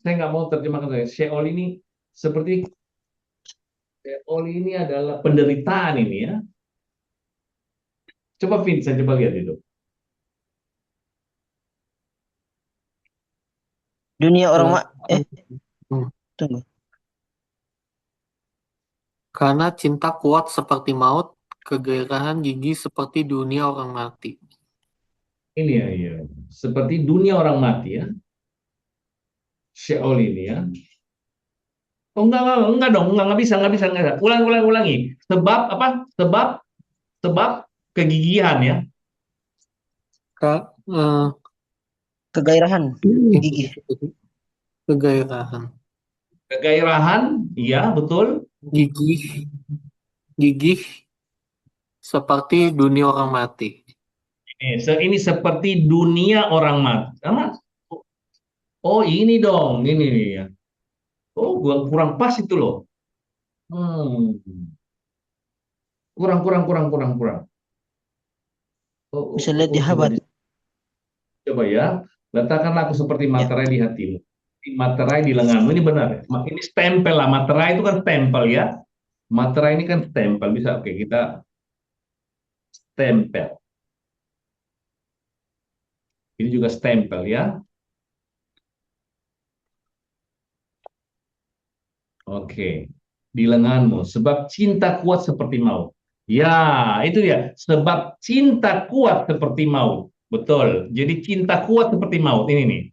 Saya nggak mau terjemahkan saya. Sheol ini seperti Sheol ini adalah penderitaan ini ya. Coba Vincent, coba lihat itu. Dunia orang tunggu. Karena cinta kuat seperti maut, kegairahan gigih seperti dunia orang mati. Ini ya. Seperti dunia orang mati ya. Sheol ini ya. Oh enggak dong, enggak bisa. Ulangi. Sebab apa? Sebab kegigihan ya. Kegairahan, gigih. Kegairahan, iya betul. gigih seperti dunia orang mati. Ini seperti dunia orang mati. Oh ini dong, ini nih ya. Oh kurang pas itu loh. Kurang, kurang, kurang, kurang, kurang. Bisa lihat di Coba Harvard. coba ya. Letakkanlah aku seperti Ya. materai di hatimu. Materai di lenganmu, ini benar ya? Ini stempel lah, materai itu kan stempel ya. Materai ini kan stempel, bisa oke kita stempel. Ini juga stempel ya. Oke, di lenganmu. Sebab cinta kuat seperti maut. Ya, itu ya. Sebab cinta kuat seperti maut. Betul. Jadi cinta kuat seperti maut. Ini nih.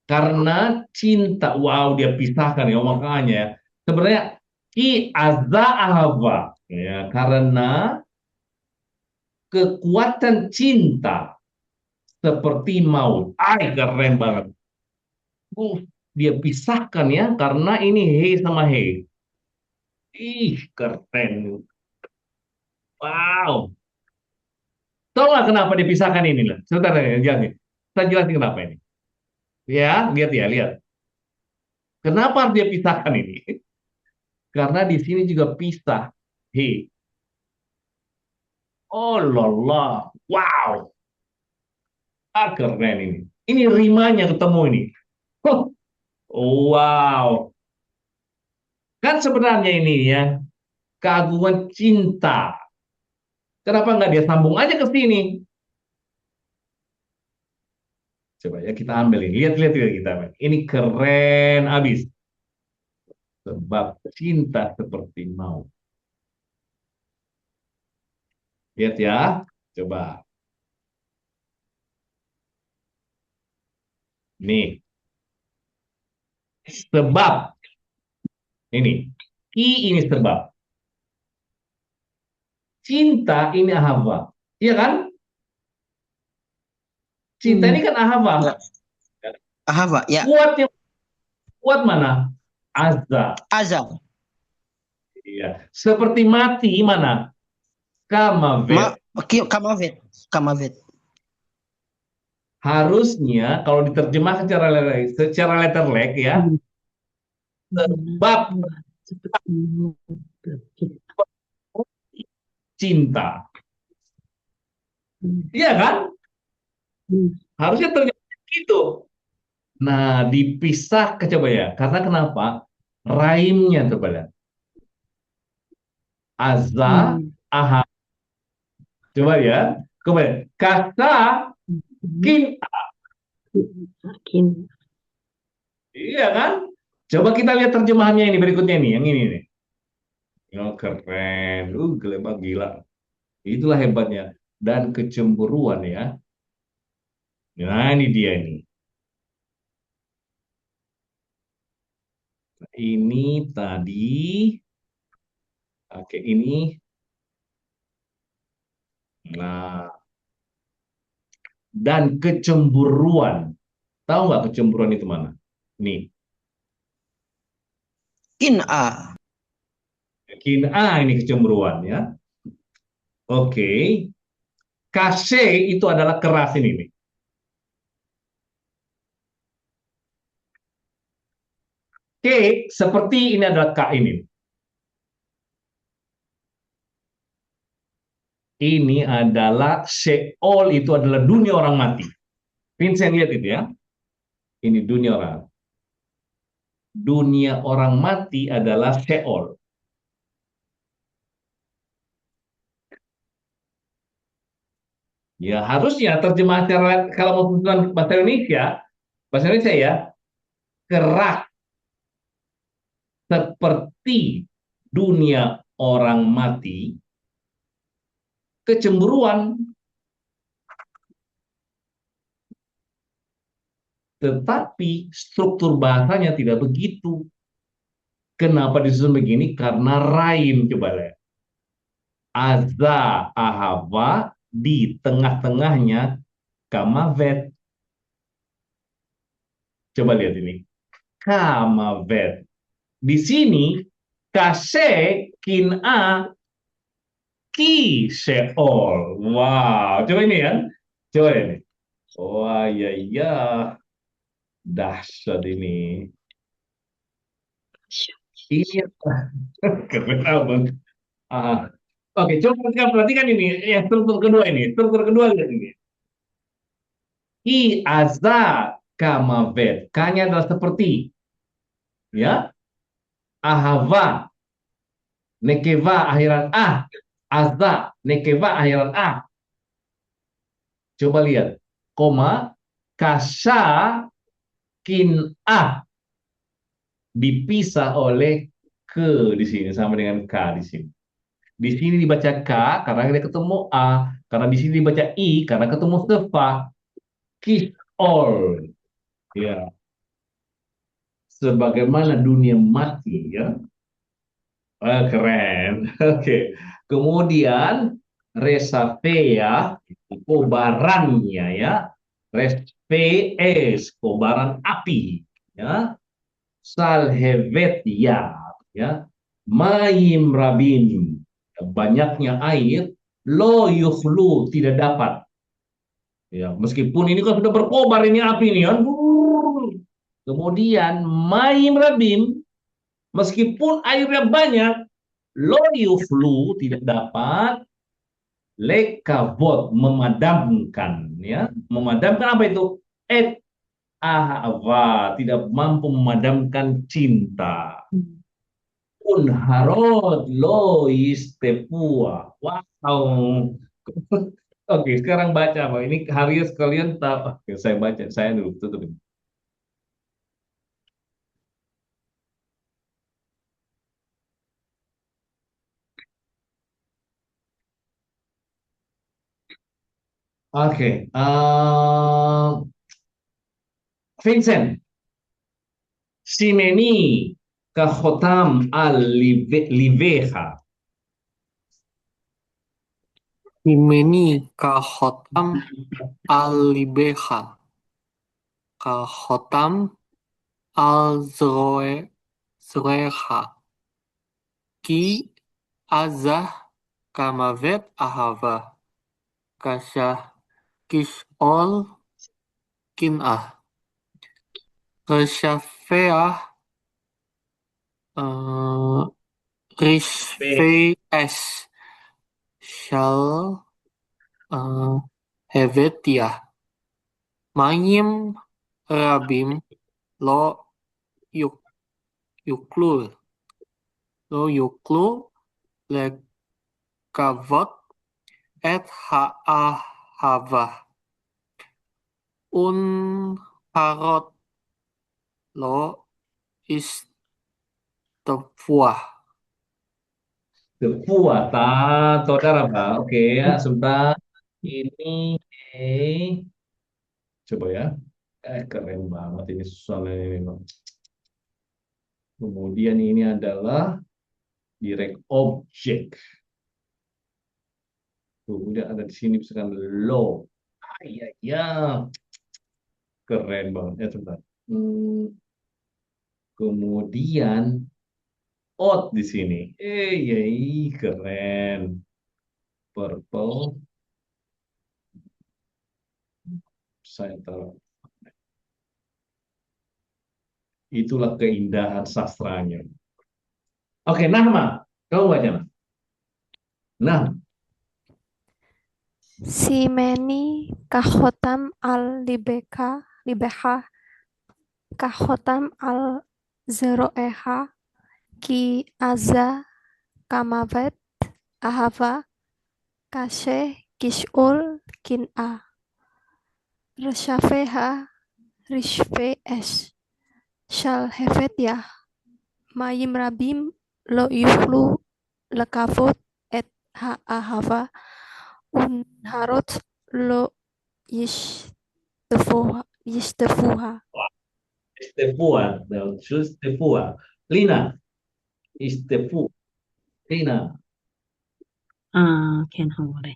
Karena cinta, wow dia pisahkan ya makanya ya. Sebenarnya ki azza ahava ya karena kekuatan cinta seperti maut. Ay keren banget. Dia pisahkan ya karena ini he sama he. Ih keren. Wow. Tahu nggak kenapa dipisahkan ini lah? Sebentar ya, jelasin. Saya jelasin kenapa ini. Ya, lihat ya, lihat. Kenapa harus dia pisahkan ini? Karena di sini juga pisah. He. Oh lala. Wow. Ah, keren ini. Ini rimanya ketemu ini. Huh. Wow. Kan sebenarnya ini ya, keagungan cinta. Kenapa nggak dia sambung aja ke sini? Coba ya kita ambil ini. Lihat-lihat ya kita ambil. Ini keren abis. Sebab cinta seperti maut. Lihat ya. Coba. Nih. Sebab. Ini. Ki ini sebab. Cinta ini ahava. Iya kan? Cinta ini kan ahava. Ya. Ahava, ya. Kuatnya, kuat mana? Azza. Azam. Iya. Seperti mati mana? Kamavet. Kamavet. Kamavet. Harusnya kalau diterjemah secara letterlek ya, sebab cinta. Iya kan? Harusnya terjemah gitu. Nah, dipisah coba ya. Karena kenapa? Raimnya coba lihat. Azza, aha. Coba ya. Coba ya. Kata, kin. Iya kan? Coba kita lihat terjemahannya ini berikutnya nih. Yang ini nih. Oh, keren. Gila, gila. Itulah hebatnya. Dan kecemburuan ya. Nah, ini dia nih. Ini tadi. Oke, ini. Nah, dan kecemburuan. Tahu nggak kecemburuan itu mana? Nih, Kin'a. ini kecemburuan ya. Oke. Kase itu adalah keras ini nih. K seperti ini adalah K ini. Ini adalah Sheol, itu adalah dunia orang mati. Vincent lihat itu ya. Ini dunia orang. Dunia orang mati adalah Sheol. Ya harusnya terjemah secara kalau mau bahasa Indonesia ya keras seperti dunia orang mati, kecemburuan. Tetapi struktur bahasanya tidak begitu. Kenapa disusun begini? Karena raim, coba lihat. Azza ahava di tengah-tengahnya kamavet. Coba lihat ini. Kamavet. Di sini kase kin'a ki sheol. Wow, coba ini ya. Coba ini. Wah, ya ya. Dahsyat ini. Iya, keren banget. Ah. Oke, coba kita perhatikan ini, ya struktur kedua ini. Struktur kedua lihat ini. I aza kamavet. K-nya adalah seperti, ya. Ahava, nekeva akhiran ah. Aza, nekeva akhiran ah. Coba lihat. Koma, kasha, kin ah. Dipisah oleh ke di sini sama dengan k di sini. Di sini dibaca k karena dia ketemu a, karena di sini dibaca i karena ketemu sefa. Kiss all, ya. Sebagaimana dunia mati, ya. Ah, keren. Oke. Kemudian resapea kobarannya, ya. Respees kobaran api, ya. Salhevetia, ya. Mayim rabim, banyaknya air. Lo yukhlu, tidak dapat, ya. Meskipun ini kan sudah berkobar ini api ini kan. Kemudian mayim rabim, meskipun airnya banyak. Lo yuflu, tidak dapat. Lekavot, memadamkan, ya. Memadamkan apa itu? Et ahava, tidak mampu memadamkan cinta. Unharot lo istepua. Wow. Oke, sekarang baca apa? Ini Haris kalian tahu. Oke, saya baca, saya dulu tutup ini. Oke, Vincent, Simeni kahotam al liveha. Himeni kahotam al-libeha. Kahotam al-zroeha. Ki azah kamavet ahava. Kasyah kishol kinah. Resyafeah rishfees. Shall hevetia. Mayim rabim lo yuklul. Lo yuklu lekavot et ha'ahava. Harot lo istafuah. Kekuatan saudara, Pak. Oke, ya, sebentar. Ini, coba ya. Keren banget ini soalnya ini, Bang. Kemudian ini adalah direct object. Kemudian ada di sini misalkan lo. Iya, ya. Keren banget. Ya, sebentar. Kemudian out di sini. Ya, keren. Purple. Saya taruh. Itulah keindahan sastranya. Oke, Nahma. Kamu baca, Nah. Nah, Simeni kahotam libeha kahotam al zeroeha ki aza kamavet ahava kashe kishul kin'a reshafeha rishfe es shal hevet ya mayim rabim lo yuflu lekavot et ahava unharot lo yishtefuha. Istefua, Istefua. Lina, Istefu. Lina. כן, חמורי.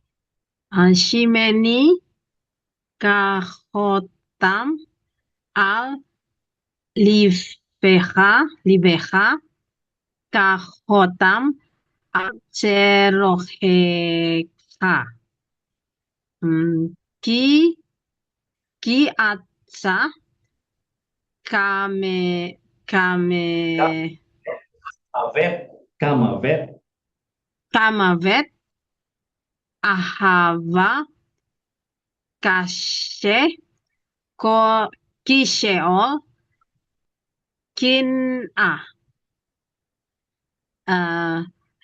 שימני כחותם על ליבך כחותם על צרוחך. כי אתה Kavet, Kamavet. כמוות, אהבה, קשה, כשאול, קנאה,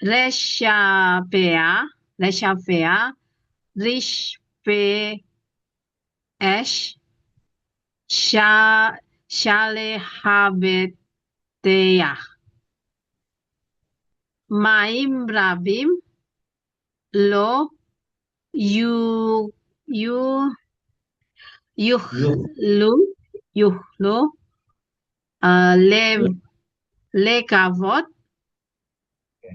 רשפיה, רשפה אש, שלהבטיח. מים רבים לא יוכלו לכבות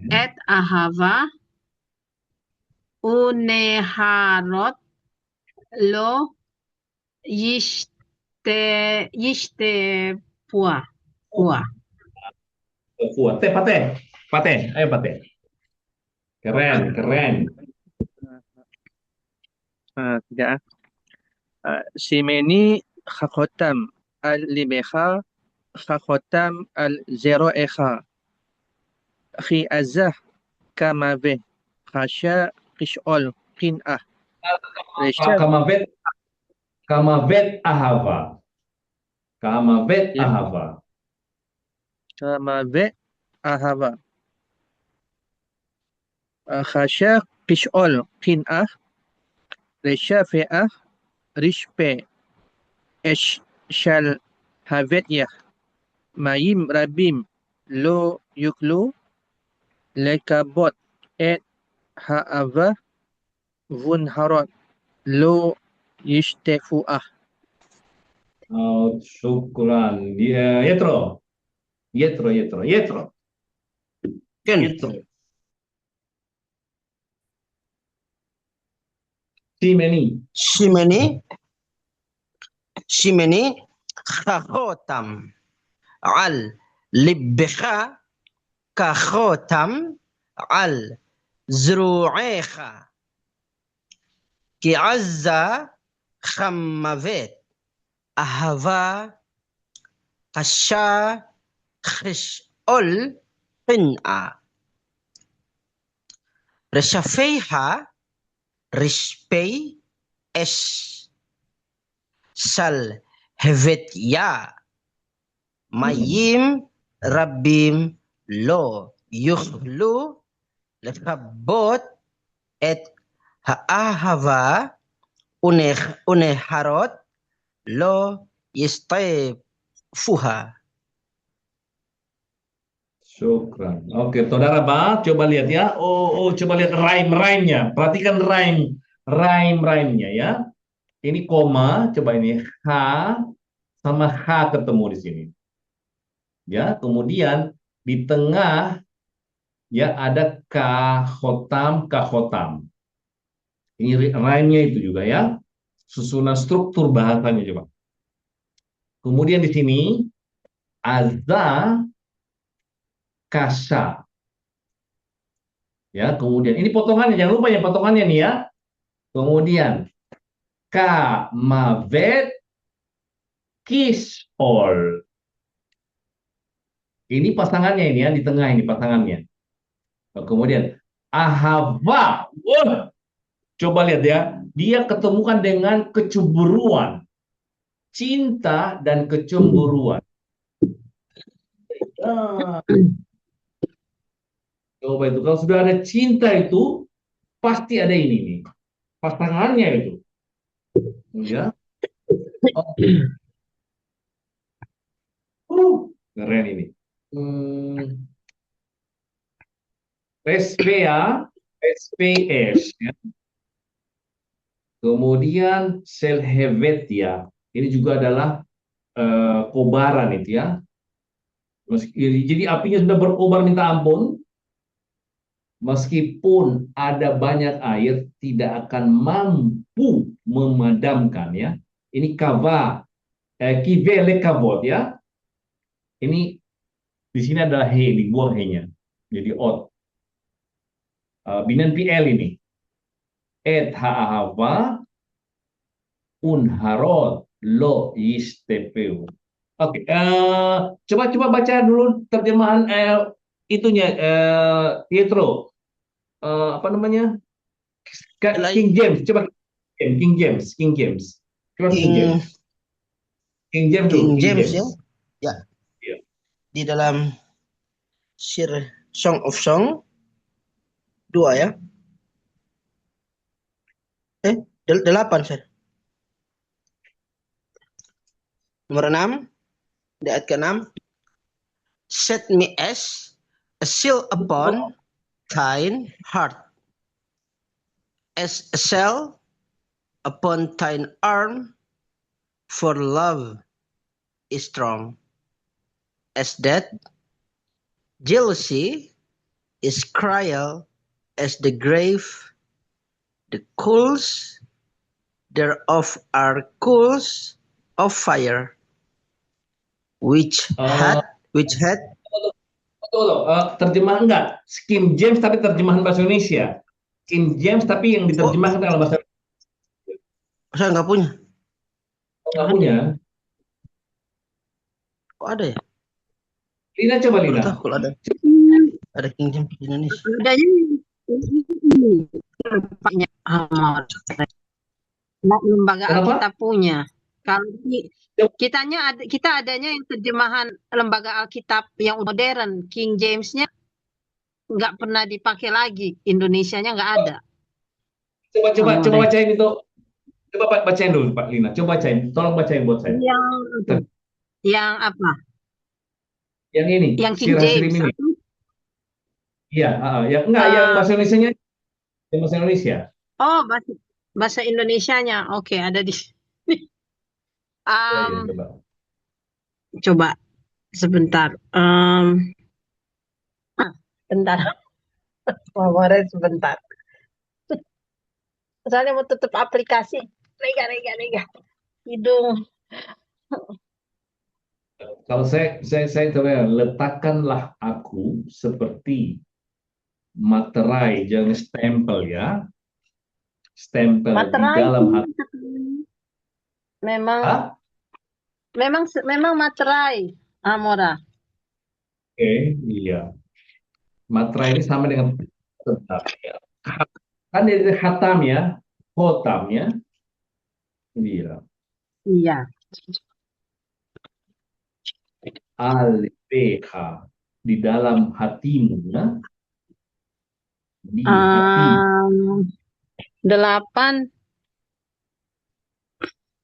את אהבה ונהרות לא ישתפוה. Pateh, ayo pateh. Keren. Tidak. Simeni khakotam al-libeha khakotam al-zero'eha. Khi azah kamave khasha qish'ol qin'ah. Reshab Kamavet ahava. Ya. Ahava. kamave ahava. Khasha qish'ol qin'ah. Reshafi'ah rishpe esh shal havetyah. Mayim rabim lo yuklu lekabot et ha'ava vunharot lo yishtefu'ah. Oh, syukran. Yetro. כן. שימני חכותם על לבך כחותם על זרועיך כי עזה חמוות אהבה קשה חשאול קנאה רשפיה רשפי אש sal hevetya mayim rabim lo yukhlu lekabot et ha'ahava uneharot lo yistefuha. Syukran. Oke, saudara Ba, coba lihat ya. Coba lihat rhyme-nya. Perhatikan rhyme-nya ya. Ini koma, coba ini H sama H ketemu di sini. Ya, kemudian di tengah ya ada kahotam. Ini rhyme-nya itu juga ya. Susunan struktur bahasanya coba. Kemudian di sini azza kasa. Ya, kemudian ini potongannya, jangan lupa ya potongannya nih ya. Kemudian kamavet kisol. Ini pasangannya ini ya, di tengah ini pasangannya. Kemudian ahava. Wah, coba lihat ya. Dia ketemukan dengan kecemburuan. Cinta dan kecemburuan. Coba itu, kalau sudah ada cinta itu, pasti ada ini nih. Pasangannya itu. Ya. Keren ini. SPA, SPS. Ya. Kemudian Selhevetia. Ini juga adalah kobaran itu ya. Jadi apinya sudah berkobar minta ampun. Meskipun ada banyak air, tidak akan mampu memadamkan ya. Ini kava, kivele kavot ya. Ini di sini adalah he, dibuang he-nya. Jadi ot. Binan PL ini. Et ha'ahava unharot lo yistepeu. Oke, coba baca dulu terjemahan itunya, Pietro. apa namanya? Like King James, coba King James, King James. Coba King King James. King James dulu, King King James ya. James. Ya, Iya. di dalam Song of Song 2 ya. 8 Sir. Nomor 6, di ayat ke-6. Set me as a seal upon thine heart, as a shell upon thine arm, for love is strong, as that jealousy is cruel as the grave, the coals thereof are coals of fire, which Eh, had Betul, terjemahan enggak? King James tapi terjemahan bahasa Indonesia. King James tapi yang oh, diterjemahkan dalam bahasa saya nggak punya. nggak punya. Kok ada ya? Lina coba Baru Lina. tahu kalau ada King James di Indonesia. Adanya rupanya lembaga Kenapa? Alkitab punya. Kalau kita adanya yang terjemahan lembaga Alkitab yang modern, King James-nya nggak pernah dipakai lagi, Indonesianya nggak ada. Coba bacain itu. Coba bacain dulu Pak Lina. Coba bacain. Tolong bacain buat saya. Yang apa? Yang ini, Yang King Sirah-Sirim James. ini. Iya, yang enggak yang bahasa Indonesianya, yang bahasa Indonesia. Oh, bahasa Indonesianya. Oke, ada di sini. Ya, coba. Coba sebentar. Bentar. Favorit sebentar. Soalnya mau tutup aplikasi. Rega. Hidung. Kalau saya coba letakkanlah aku seperti materai, jangan stempel ya. Stempel di Materai dalam hati. memang Hah? memang materai, Amora. Oke, iya. Materai ini sama dengan tetap ya. Kan dari hatam ya, khotam ya. Iya. Iya. Al-BH di dalam hatimu ya. Di hatimu. 8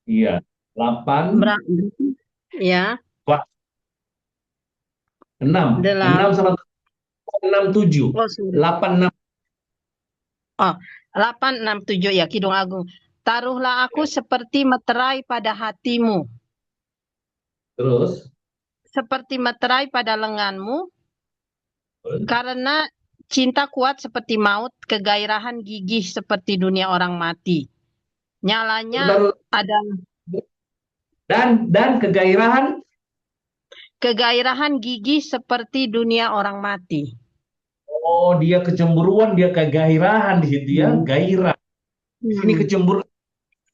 Iya. 8 berapa? Ya, 6. 6 sama 6 7. Oh, sorry. 8 6. 867 ya, Kidung Agung. Taruhlah aku seperti meterai pada hatimu, Terus seperti meterai pada lenganmu, karena cinta kuat seperti maut, kegairahan gigih seperti dunia orang mati. Nyalanya ada dan kegairahan gigih seperti dunia orang mati. oh dia kecemburuan, dia kegairahan di situ ya, gairah. Ini kecemburuan.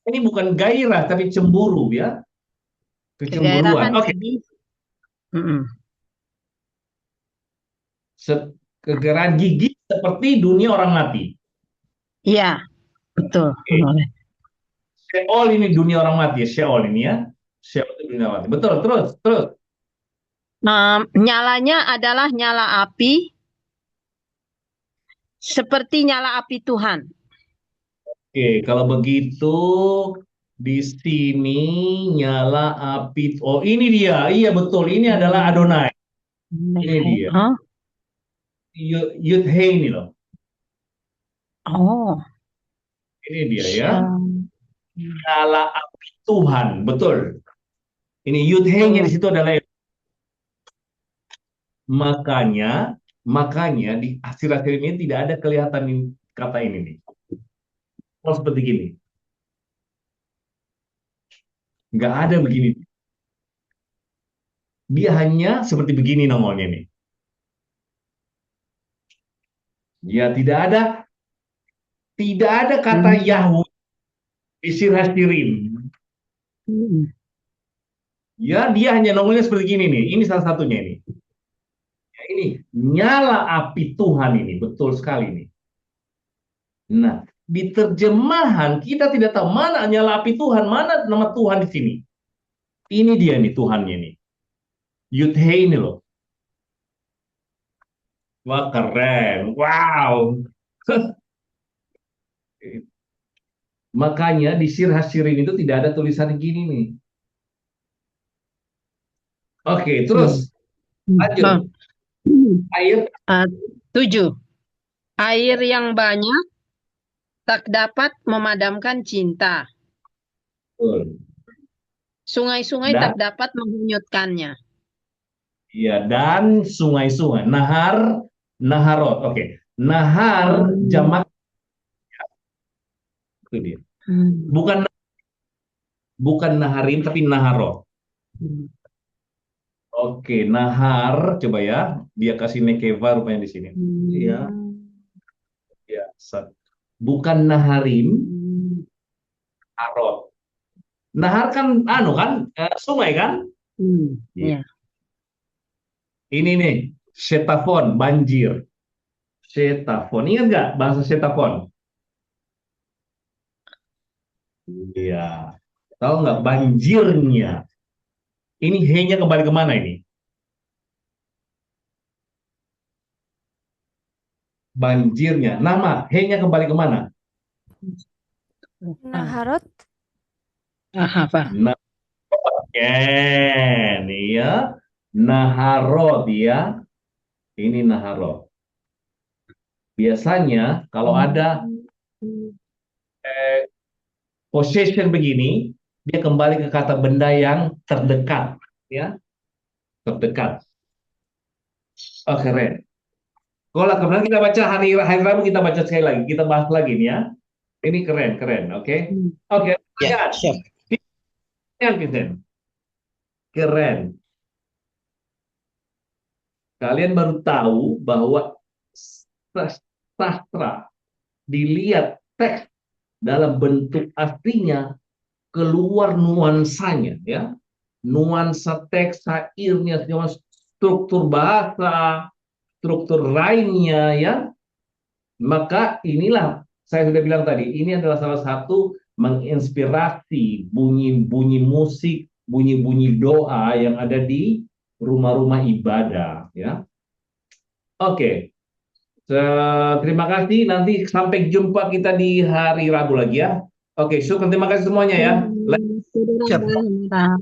Ini bukan gairah tapi cemburu ya. Kecemburuan. Kegairahan Oke. gigih. Kegairahan gigih seperti dunia orang mati. Iya, betul. Sheol ini dunia orang mati, Sheol ini ya. Sheol itu dunia orang mati. Betul, terus. Nyalanya adalah nyala api, seperti nyala api Tuhan. Oke, kalau begitu di sini nyala api. Oh, ini dia. Iya betul, ini adalah Adonai. Ini dia. Hah? Yud-He ini loh. Oh. Ini dia ya. Nyala api Tuhan, betul. Ini Yud-He-nya di situ adalah makanya di akhir-akhir ini tidak ada kelihatan kata ini nih. Oh, seperti gini. Nggak ada begini. Dia hanya seperti begini nongolnya nih. Ya, tidak ada kata Yahweh di Sirah-Sirim. Ya, dia hanya nongolnya seperti gini nih. Ini salah satunya ini. Ya, ini nyala api Tuhan ini, betul sekali nih. Nah, di terjemahan kita tidak tahu mana nyala api Tuhan, mana nama Tuhan di sini. Ini dia nih Tuhannya nih. Yud-He ini loh. Wah, keren. Wow. Makanya di Sir Hasirin itu tidak ada tulisan gini nih. Oke, terus lanjut. Ayat 7. Air yang banyak tak dapat memadamkan cinta. Sungai-sungai Dan- tak dapat menghanyutkannya. ya, dan sungai-sungai. Naharot. Oke. Nahar jamak itu dia. Bukan naharim tapi naharot. Oke, nahar coba ya. Dia kasih nekeva rupanya di sini. Ya. Ya, bukan naharim, naharot. Nahar kan sungai kan? Iya. Ini nih, setafon, banjir. Setafon, ingat nggak bahasa setafon? Iya. Tahu nggak banjirnya? Ini he-nya kembali kemana ini? Banjirnya. Nama he-nya kembali kemana? Naharot. Apa? Nih ya. Naharot ya. Ini naharot. Biasanya kalau ada possession begini, dia kembali ke kata benda yang terdekat, ya, terdekat. Oh, keren. Kalau kemudian kita baca hari Rabu, kita baca sekali lagi, kita bahas lagi nih ya. Ini keren, oke? Oke, Ya, lihat. siap. Lihat, Vincent. Keren. Kalian baru tahu bahwa sastra dilihat teks dalam bentuk aslinya keluar nuansanya, ya, nuansa teks, syairnya, struktur bahasa, struktur lainnya, ya. Maka inilah saya sudah bilang tadi, ini adalah salah satu menginspirasi bunyi-bunyi musik, bunyi-bunyi doa yang ada di rumah-rumah ibadah, ya. Oke. Terima kasih. Nanti sampai jumpa kita di hari Rabu lagi ya. Oke, syukur, terima kasih semuanya ya. Saudara,